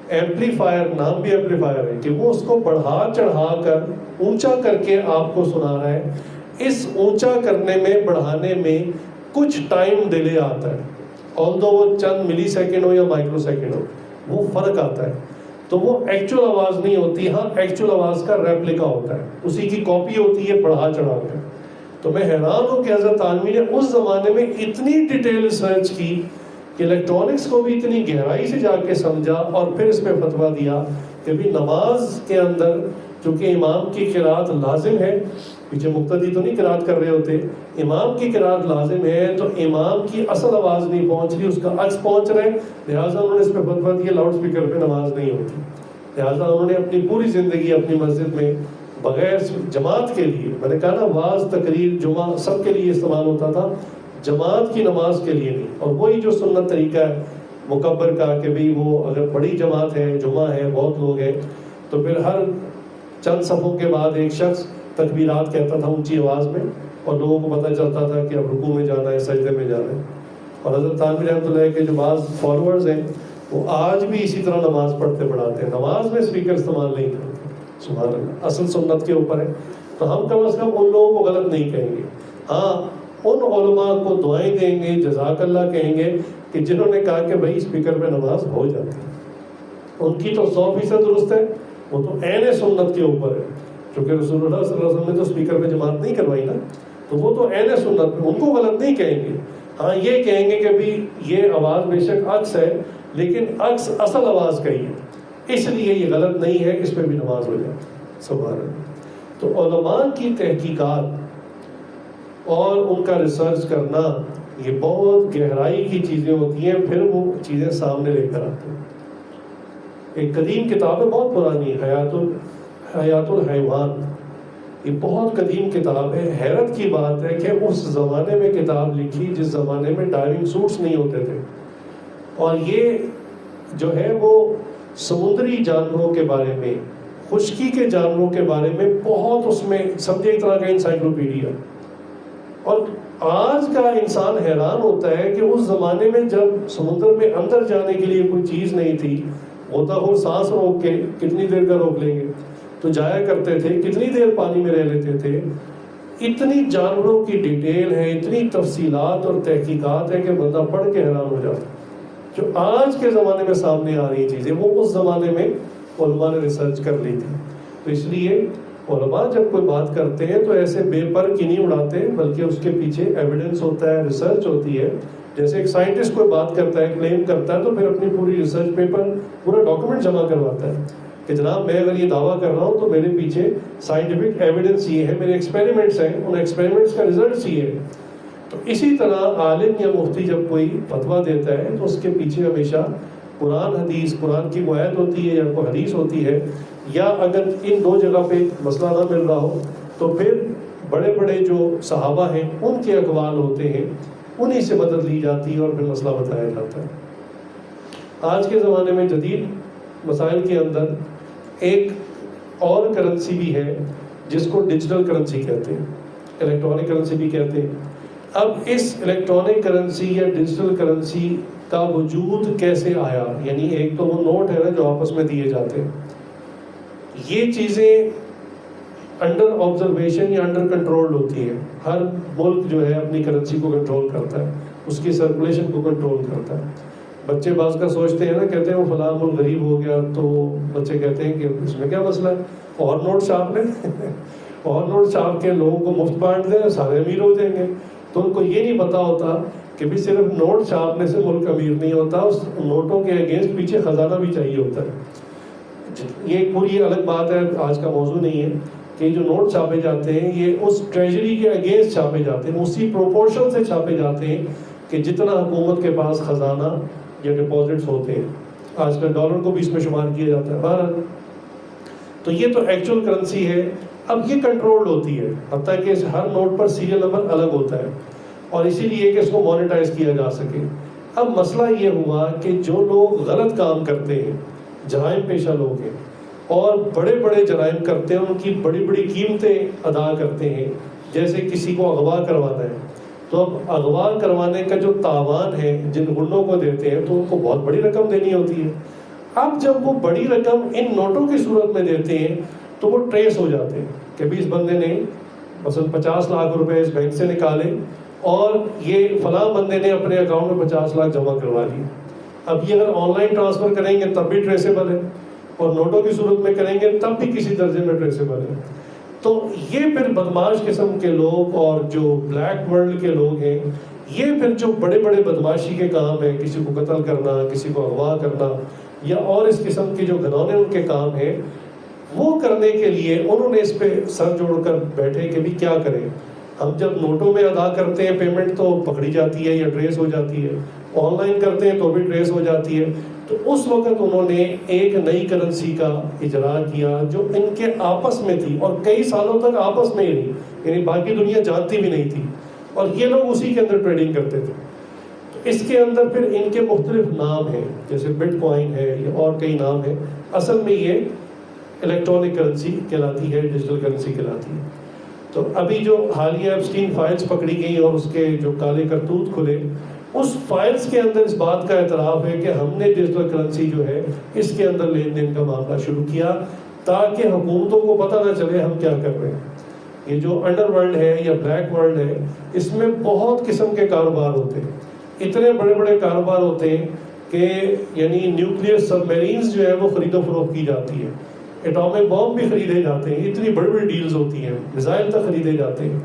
ایمپلیفائر، نام بھی ایمپلیفائر ہے کہ وہ اس کو بڑھا چڑھا کر اونچا کر کے آپ کو سنا رہا ہے۔ اس اونچا کرنے میں، بڑھانے میں کچھ ٹائم ڈیلے آتا ہے، although وہ چند ملی سیکنڈ ہو یا مائکرو سیکنڈ ہو، وہ فرق آتا ہے۔ تو وہ ایکچوئل آواز نہیں ہوتی، ہاں ایکچوئل آواز کا ریپلیکا ہوتا ہے، اسی کی کاپی ہوتی ہے بڑھا چڑھا کر۔ تو میں حیران ہوں کہ حضرت عالمی نے اس زمانے میں اتنی ڈیٹیل ریسرچ کی کہ الیکٹرانکس کو بھی اتنی گہرائی سے جا کے سمجھا، اور پھر اس پہ فتویٰ دیا کہ بھی نماز کے اندر چونکہ امام کی قرات لازم ہے، پیچھے مقتدی تو نہیں قرات کر رہے ہوتے، امام کی قرات لازم ہے، تو امام کی اصل آواز نہیں پہنچ رہی، اس کا عکس پہنچ رہے، لہٰذا انہوں نے اس پہ فتویٰ دیا لاؤڈ سپیکر پہ نماز نہیں ہوتی۔ لہٰذا انہوں نے اپنی پوری زندگی اپنی مسجد میں بغیر جماعت کے لیے، میں نے کہا نا واعظ، تقریر، جمعہ سب کے لیے استعمال ہوتا تھا، جماعت کی نماز کے لیے نہیں۔ اور وہی جو سنت طریقہ ہے مکبر کا کہ بھئی وہ اگر بڑی جماعت ہے، جمعہ ہے، بہت لوگ ہیں، تو پھر ہر چند صفوں کے بعد ایک شخص تکبیرات کہتا تھا اونچی آواز میں، اور لوگوں کو پتہ چلتا تھا کہ اب رکوع میں جانا ہے، سجدے میں جانا ہے۔ اور حضرت تھانوی رحمۃ اللہ کے جو بعض فالوورز ہیں وہ آج بھی اسی طرح نماز پڑھتے پڑھاتے ہیں، نماز میں اسپیکر استعمال نہیں کرتے۔ سبحان اللہ، اصل سنت کے اوپر ہے۔ تو ہم کم از کم ان لوگوں کو غلط نہیں کہیں گے، ہاں ان علماء کو دعائیں دیں گے، جزاک اللہ کہیں گے کہ جنہوں نے کہا کہ بھائی اسپیکر پہ نماز ہو جاتی ہے، ان کی تو 100% درست ہے، وہ تو عین سنت کے اوپر ہے، کیونکہ رسول اللہ صلی اللہ علیہ وسلم نے تو اسپیکر پہ جماعت نہیں کروائی نا، تو وہ تو عین سنت پہ، ان کو غلط نہیں کہیں گے۔ ہاں یہ کہیں گے کہ بھی یہ آواز بے شک عکس ہے، لیکن عکس اصل آواز کا ہی ہے، اس لیے یہ غلط نہیں ہے، اس پہ بھی نماز ہو جاتی ہے۔ سبحان اللہ۔ تو علماء کی تحقیقات اور ان کا ریسرچ کرنا یہ بہت گہرائی کی چیزیں ہوتی ہیں، پھر وہ چیزیں سامنے لے کر آتے ہیں۔ ایک قدیم کتاب ہے، بہت پرانی، حیات الحیوان، یہ بہت قدیم کتاب ہے۔ حیرت کی بات ہے کہ اس زمانے میں کتاب لکھی جس زمانے میں ڈائیونگ سوٹس نہیں ہوتے تھے، اور یہ جو ہے وہ سمندری جانوروں کے بارے میں، خشکی کے جانوروں کے بارے میں بہت، اس میں سمجھے ایک طرح کا انسائکلوپیڈیا۔ اور آج کا انسان حیران ہوتا ہے کہ اس زمانے میں جب سمندر میں اندر جانے کے لیے کوئی چیز نہیں تھی، غوطہ خور سانس روک کے کتنی دیر کا روک لیں گے، تو جایا کرتے تھے، کتنی دیر پانی میں رہ لیتے تھے۔ اتنی جانوروں کی ڈیٹیل ہے، اتنی تفصیلات اور تحقیقات ہے کہ بندہ پڑھ کے حیران ہو جاتا ہے۔ جو آج کے زمانے میں سامنے آ رہی چیزیں وہ اس زمانے میں علماء نے ریسرچ کر لی تھی۔ تو اس لیے علماء جب کوئی بات کرتے ہیں تو ایسے بے پر کی نہیں اڑاتے، بلکہ اس کے پیچھے ایویڈنس ہوتا ہے، ریسرچ ہوتی ہے۔ جیسے ایک سائنٹسٹ کوئی بات کرتا ہے، کلیم کرتا ہے، تو پھر اپنی پوری ریسرچ پیپر، پورا ڈاکومنٹ جمع کرواتا ہے کہ جناب میں اگر یہ دعویٰ کر رہا ہوں تو میرے پیچھے سائنٹیفک ایویڈنس یہ ہے، میرے ایکسپیریمنٹس ہیں، ان ایکسپیریمنٹس کا ریزلٹس یہ ہے۔ تو اسی طرح عالم یا مفتی جب کوئی فتویٰ دیتا ہے تو اس کے پیچھے ہمیشہ قرآن حدیث، قرآن کی کوئی آیت ہوتی ہے یا کوئی حدیث ہوتی ہے، یا اگر ان دو جگہ پہ مسئلہ نہ مل رہا ہو تو پھر بڑے بڑے جو صحابہ ہیں ان کے اقوال ہوتے ہیں، انہی سے مدد لی جاتی ہے اور پھر مسئلہ بتایا جاتا ہے۔ آج کے زمانے میں جدید مسائل کے اندر ایک اور کرنسی بھی ہے جس کو ڈیجیٹل کرنسی کہتے ہیں، الیکٹرانک کرنسی بھی کہتے ہیں۔ اب اس الیکٹرانک کرنسی یا ڈیجیٹل کرنسی کا وجود کیسے آیا؟ یعنی ایک تو وہ نوٹ ہے نا جو آپس میں دیے جاتے ہیں، یہ چیزیں انڈر آبزرویشن یا انڈر کنٹرول ہوتی ہے۔ ہر ملک جو ہے اپنی کرنسی کو کنٹرول کرتا ہے، اس کی سرکولیشن کو کنٹرول کرتا ہے۔ بچے بعض کا سوچتے ہیں نا، کہتے ہیں وہ فلاں ملک غریب ہو گیا، تو بچے کہتے ہیں کہ اس میں کیا مسئلہ ہے، اور نوٹ چھاپ لیں اور نوٹ چھاپ کے لوگوں کو مفت بانٹ دیں سارے امیر ہو جائیں گے. تو ان کو یہ نہیں پتا ہوتا کہ بھی صرف نوٹ چھاپنے سے ملک امیر نہیں ہوتا, اس نوٹوں کے اگینسٹ پیچھے خزانہ بھی چاہیے ہوتا ہے. یہ پوری الگ بات ہے, آج کا موضوع نہیں ہے کہ جو نوٹ چھاپے جاتے ہیں یہ اس ٹریجری کے اگینسٹ چھاپے جاتے ہیں, اسی پروپورشن سے چھاپے جاتے ہیں کہ جتنا حکومت کے پاس خزانہ یا ڈپازٹس ہوتے ہیں. آج کل ڈالر کو بھی اس میں شمار کیا جاتا ہے. بہرحال تو یہ تو ایکچوئل کرنسی ہے. اب یہ کنٹرولڈ ہوتی ہے, حتیٰ کہ ہر نوٹ پر سیریل نمبر الگ ہوتا ہے, اور اسی لیے کہ اس کو مانیٹائز کیا جا سکے. اب مسئلہ یہ ہوا کہ جو لوگ غلط کام کرتے ہیں, جرائم پیشہ لوگ ہیں اور بڑے بڑے جرائم کرتے ہیں, ان کی بڑی بڑی قیمتیں ادا کرتے ہیں, جیسے کسی کو اغوا کروانا ہے تو اب اغوا کروانے کا جو تاوان ہے جن گنڈوں کو دیتے ہیں تو ان کو بہت بڑی رقم دینی ہوتی ہے. اب جب وہ بڑی رقم ان نوٹوں کی صورت میں دیتے ہیں تو وہ ٹریس ہو جاتے ہیں کہ بھی اس بندے نے مثلا 50 لاکھ روپے اس بینک سے نکالے اور یہ فلاں بندے نے اپنے اکاؤنٹ میں 50 لاکھ جمع کروا لیے. اب یہ اگر آن لائن ٹرانسفر کریں گے تب بھی ٹریسیبل ہے, اور نوٹوں کی صورت میں کریں گے تب بھی کسی درجے میں ٹریسیبل ہے. تو یہ پھر بدماش قسم کے لوگ اور جو بلیک ورلڈ کے لوگ ہیں, یہ پھر جو بڑے بڑے بدماشی کے کام ہیں, کسی کو قتل کرنا, کسی کو اغوا کرنا یا اور اس قسم کے جو گھنونے ان کے کام ہیں, وہ کرنے کے لیے انہوں نے اس پہ سر جوڑ کر بیٹھے کہ بھی کیا کریں. ہم جب نوٹوں میں ادا کرتے ہیں پیمنٹ تو پکڑی جاتی ہے یا ٹریس ہو جاتی ہے, آن لائن کرتے ہیں تو بھی ٹریس ہو جاتی ہے. تو اس وقت انہوں نے ایک نئی کرنسی کا اجرا کیا جو ان کے آپس میں تھی اور کئی سالوں تک آپس میں ہی رہی, یعنی باقی دنیا جانتی بھی نہیں تھی, اور یہ لوگ اسی کے اندر ٹریڈنگ کرتے تھے. اس کے اندر پھر ان کے مختلف نام ہیں, جیسے بٹ کوائن ہے یا اور کئی نام ہیں. اصل میں یہ الیکٹرانک کرنسی کہلاتی ہے, ڈیجیٹل کرنسی کہلاتی ہے. تو ابھی جو حالیہ ایپسٹین فائلز پکڑی گئی اور اس کے جو کالے کرتوت کھلے, اس فائلز کے اندر اس بات کا اعتراف ہے کہ ہم نے ڈیجیٹل کرنسی جو ہے اس کے اندر لین دین کا معاملہ شروع کیا تاکہ حکومتوں کو پتہ نہ چلے ہم کیا کر رہے ہیں. یہ جو انڈر ورلڈ ہے یا بلیک ورلڈ ہے, اس میں بہت قسم کے کاروبار ہوتے ہیں, اتنے بڑے بڑے کاروبار ہوتے ہیں کہ یعنی نیوکلیئر سب میرینز جو ہے وہ خرید و فروخت کی جاتی ہے, ایٹامک بام بھی خریدے جاتے ہیں, اتنی بڑی بڑی ڈیلز ہوتی ہیں, میزائل تک خریدے جاتے ہیں,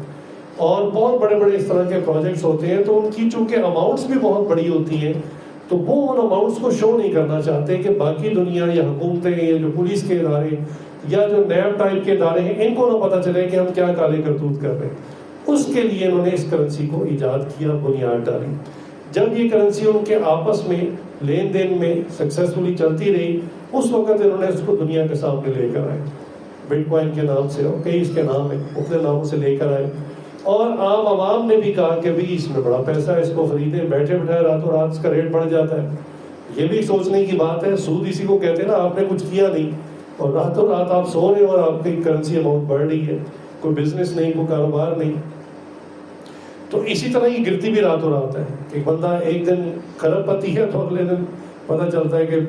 اور بہت بڑے بڑے اس طرح کے پروجیکٹس ہوتے ہیں. تو ان کی چونکہ اماؤنٹس بھی بہت بڑی ہوتی ہیں تو وہ ان اماؤنٹس کو شو نہیں کرنا چاہتے کہ باقی دنیا یا حکومتیں یا جو پولیس کے ادارے یا جو نیب ٹائپ کے ادارے ہیں ان کو نہ پتہ چلے کہ ہم کیا کالے کرتوت کر رہے ہیں. اس کے لیے انہوں نے اس کرنسی کو ایجاد کیا, بنیاد ڈالی. جب یہ کرنسی ان کے آپس میں لین دین میں سکسیسفلی چلتی رہی, اس وقت انہوں نے اس کو دنیا کے سامنے لے کر آئے, بٹ کوائن کے نام سے, اور کئی اس کے نام ہیں, اپنے ناموں سے لے کر آئے. اور عام عوام نے بھی کہا کہ بھئی اس میں بڑا پیسہ ہے, اس کو خریدیں, بیٹھے بٹھائے راتوں رات اس کا ریٹ بڑھ جاتا ہے. یہ بھی سوچنے کی بات ہے, سود اسی کو کہتے ہیں نا, آپ نے کچھ کیا نہیں اور راتوں رات آپ سو رہے ہیں اور آپ کی کرنسی اماؤنٹ بڑھ رہی ہے, کوئی بزنس نہیں, کوئی کاروبار نہیں. تو اسی طرح یہ گرتی بھی راتوں رات ہے. ایک بندہ ایک دن کھرب پتی ہے تو اگلے دن پتہ چلتا ہے کہ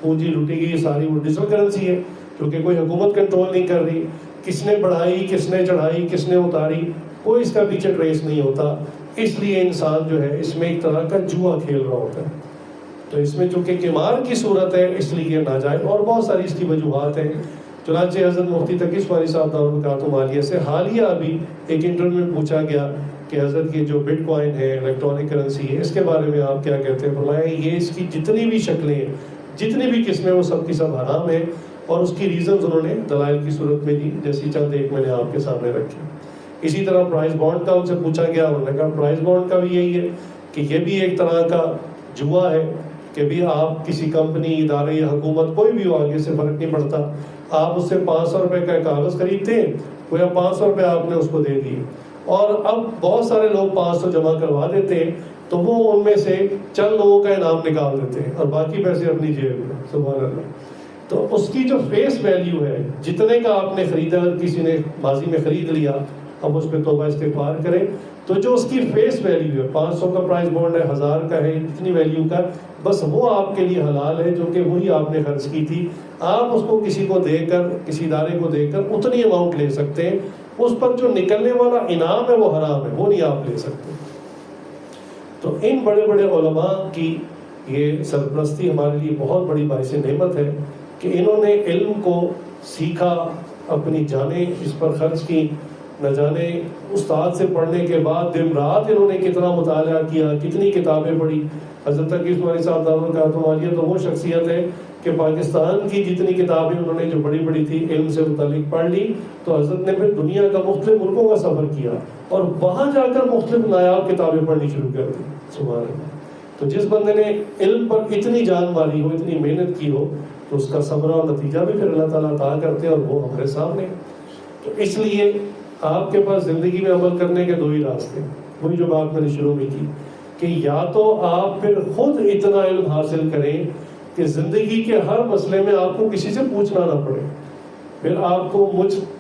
پونجی لوٹی گئی ساری. وہ ڈیجیٹل کرنسی ہے کیونکہ کوئی حکومت کنٹرول نہیں کر رہی, کس نے بڑھائی, کس نے چڑھائی, کس نے اتاری, کوئی اس کا پیچھے ٹریس نہیں ہوتا. اس لیے انسان جو ہے اس میں ایک طرح کا جوا کھیل رہا ہوتا ہے. تو اس میں چونکہ قمار کی صورت ہے اس لیے یہ ناجائز, اور بہت ساری اس کی وجوہات ہیں. چنانچہ حضرت مفتی تقی اسماعیلی صاحب دارالمکاتم عالیہ سے حالیہ ابھی ایک انٹرویو میں پوچھا گیا کہ حضرت یہ جو بٹ کوائن ہے, الیکٹرانک کرنسی ہے, اس کے بارے میں آپ کیا کہتے ہیں؟ فرمایا یہ اس کی جتنی بھی شکلیں ہیں, جتنی بھی قسمیں, وہ سب کی سب حرام ہیں, اور اس کی ریزنز انہوں نے دلائل کی صورت میں دی, جیسی چند ایک میں نے آپ کے سامنے رکھی. اسی طرح پرائز بانڈ کا ان سے پوچھا گیا, انہوں نے کہا پرائز بانڈ کا بھی یہی ہے کہ یہ بھی ایک طرح کا جوا ہے کہ بھی آپ کسی کمپنی, ادارے یا حکومت کوئی بھی ہو, آگے سے فرق نہیں پڑتا, آپ اس سے 500 روپے کا کاغذ خریدتے ہیں, وہ 500 روپے آپ نے اس کو دے دیے, اور اب بہت سارے لوگ 500 جمع کروا دیتے ہیں تو وہ ان میں سے چند لوگوں کا انعام نکال دیتے ہیں اور باقی پیسے اپنی جیب میں. سبحان اللہ. تو اس کی جو فیس ویلیو ہے, جتنے کا آپ نے خریدا, اگر کسی نے ماضی میں خرید لیا, اب اس پہ توبہ استغفار کریں, تو جو اس کی فیس ویلیو ہے, 500 کا پرائز بانڈ ہے, 1000 کا ہے, اتنی ویلیو کا, بس وہ آپ کے لیے حلال ہے, جو کہ وہی آپ نے خرچ کی تھی. آپ اس کو کسی کو دے کر, کسی ادارے کو دے کر اتنی اماؤنٹ لے سکتے ہیں, اس پر جو نکلنے والا انعام ہے وہ حرام ہے, وہ نہیں آپ لے سکتے. تو ان بڑے بڑے علماء کی یہ سرپرستی ہمارے لیے بہت بڑی باعث نعمت ہے کہ انہوں نے علم کو سیکھا اپنی جانیں اس پر خرچ کی، نہ جانے استاد سے پڑھنے کے بعد دن رات انہوں نے کتنا مطالعہ کیا، کتنی کتابیں پڑھی۔ حضرت تقی عثمانی صاحب دامت عالیہ تو وہ شخصیت ہے کہ پاکستان کی جتنی کتابیں انہوں نے جو بڑی بڑی تھی علم سے متعلق پڑھ لی، تو حضرت نے پھر دنیا کا مختلف ملکوں کا سفر کیا اور وہاں جا کر مختلف نایاب کتابیں پڑھنی شروع کر دی۔ سبحان اللہ۔ تو جس بندے نے علم پر اتنی جان ماری ہو، اتنی محنت کی ہو، تو اس کا ثمرہ اور نتیجہ بھی پھر اللہ تعالیٰ عطا کرتے ہیں، اور وہ ہمارے سامنے۔ تو اس لیے آپ کے پاس زندگی میں عمل کرنے کے دو ہی راستے، وہی جو بات میں نے شروع میں کی، کہ یا تو آپ پھر خود اتنا علم حاصل کریں کہ زندگی کے ہر مسئلے میں آپ کو کسی سے پوچھنا نہ پڑے، پھر آپ کو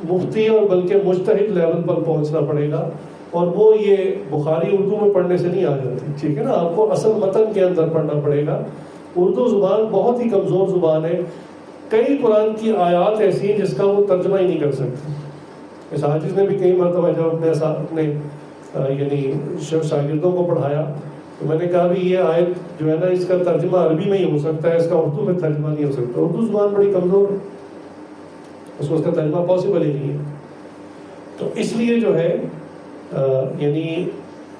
مفتی اور بلکہ مجتہد لیول پر پہنچنا پڑے گا، اور وہ یہ بخاری اردو میں پڑھنے سے نہیں آ جاتی، ٹھیک ہے نا، آپ کو اصل متن کے اندر پڑھنا پڑے گا۔ اردو زبان بہت ہی کمزور زبان ہے، کئی قرآن کی آیات ایسی ہیں جس کا وہ ترجمہ ہی نہیں کر سکتی۔ اس حافظ نے بھی کئی مرتبہ جب اپنے یعنی شاگردوں کو پڑھایا تو میں نے کہا بھی یہ آیت جو ہے نا اس کا ترجمہ عربی میں ہی ہو سکتا ہے، اس کا اردو میں ترجمہ نہیں ہو سکتا، اردو زبان بڑی کمزور ہے، اس کا ترجمہ پاسبل ہی نہیں ہے۔ تو اس لیے جو ہے یعنی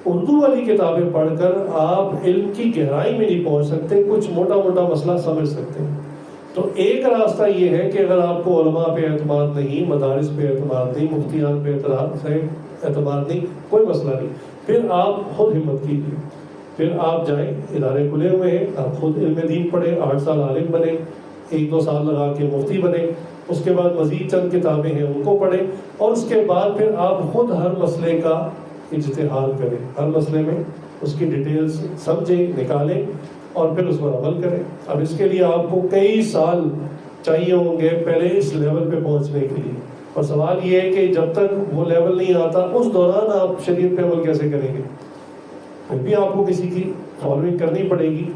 اردو والی کتابیں پڑھ کر آپ علم کی گہرائی میں نہیں پہنچ سکتے، کچھ موٹا موٹا مسئلہ سمجھ سکتے ہیں۔ تو ایک راستہ یہ ہے کہ اگر آپ کو علماء پہ اعتماد نہیں، مدارس پہ اعتماد نہیں، مفتیان پہ اعتماد نہیں، کوئی مسئلہ نہیں، پھر آپ خود ہمت کیجیے، پھر آپ جائیں، ادارے کھلے ہوئے ہیں، آپ خود علم دین پڑھیں، 8 سال عالم بنے، 1-2 سال لگا کے مفتی بنے، اس کے بعد مزید چند کتابیں ہیں ان کو پڑھیں، اور اس کے بعد پھر آپ خود ہر مسئلے کا اجتہاد کریں، ہر مسئلے میں اس کی ڈیٹیلز سمجھیں، نکالیں، اور پھر اس پر عمل کریں۔ اب اس کے لیے آپ کو کئی سال چاہیے ہوں گے پہلے اس لیول پہ پہنچنے کے لیے، اور سوال یہ ہے کہ جب تک وہ لیول نہیں آتا اس دوران آپ شریعت پہ عمل کیسے کریں گے؟ پھر بھی آپ کو کسی کی فالوئنگ کرنی پڑے گی۔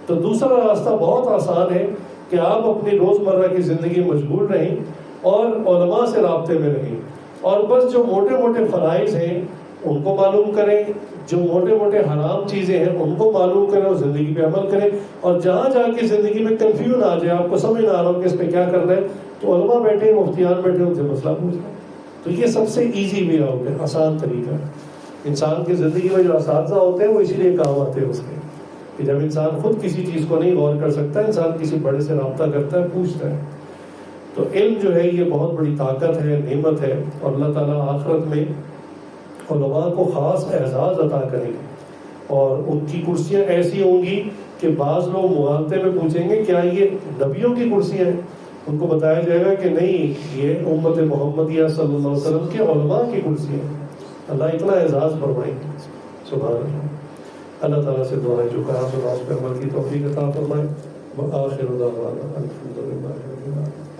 تو دوسرا راستہ بہت آسان ہے کہ آپ اپنی روزمرہ کی زندگی مشغول رہیں اور علماء سے رابطے میں رہیں، اور بس جو موٹے موٹے فرائض ہیں ان کو معلوم کریں، جو موٹے موٹے حرام چیزیں ہیں ان کو معلوم کریں اور زندگی پہ عمل کریں، اور جہاں جا کے زندگی میں کنفیوژن آ جائے، آپ کو سمجھ نہ آ رہا ہو کہ اس پہ کیا کرنا ہے، تو علماء بیٹھے، مفتیان بیٹھے، ان سے مسئلہ پوچھنا۔ تو یہ سب سے ایزی وے آؤٹ ہے، آسان طریقہ ہے۔ انسان کی زندگی میں جو اساتذہ ہوتے ہیں وہ اسی لیے کام آتے ہیں اس کے، کہ جب انسان خود کسی چیز کو نہیں غور کر سکتا، انسان کسی بڑے سے رابطہ کرتا ہے، پوچھتا ہے۔ تو علم جو ہے یہ بہت بڑی طاقت ہے، نعمت ہے، اور اللہ تعالیٰ آخرت میں علماء کو خاص اعزاز عطا کریں گے، اور ان کی کرسیاں ایسی ہوں گی کہ بعض لوگ مغالطے میں پوچھیں گے کیا یہ نبیوں کی کرسیاں ہیں؟ ان کو بتایا جائے گا کہ نہیں، یہ امت محمدیہ صلی اللہ علیہ وسلم کے علماء کی کرسیاں ہیں۔ اللہ اتنا اعزاز فرمائیں گے، سبحان اللہ۔ اللہ تعالیٰ سے دعا ہے جو کہا سنا اس پر عمل کی توفیق عطا فرمائے۔ وآخر دعوانا الحمدللہ رب العالمین۔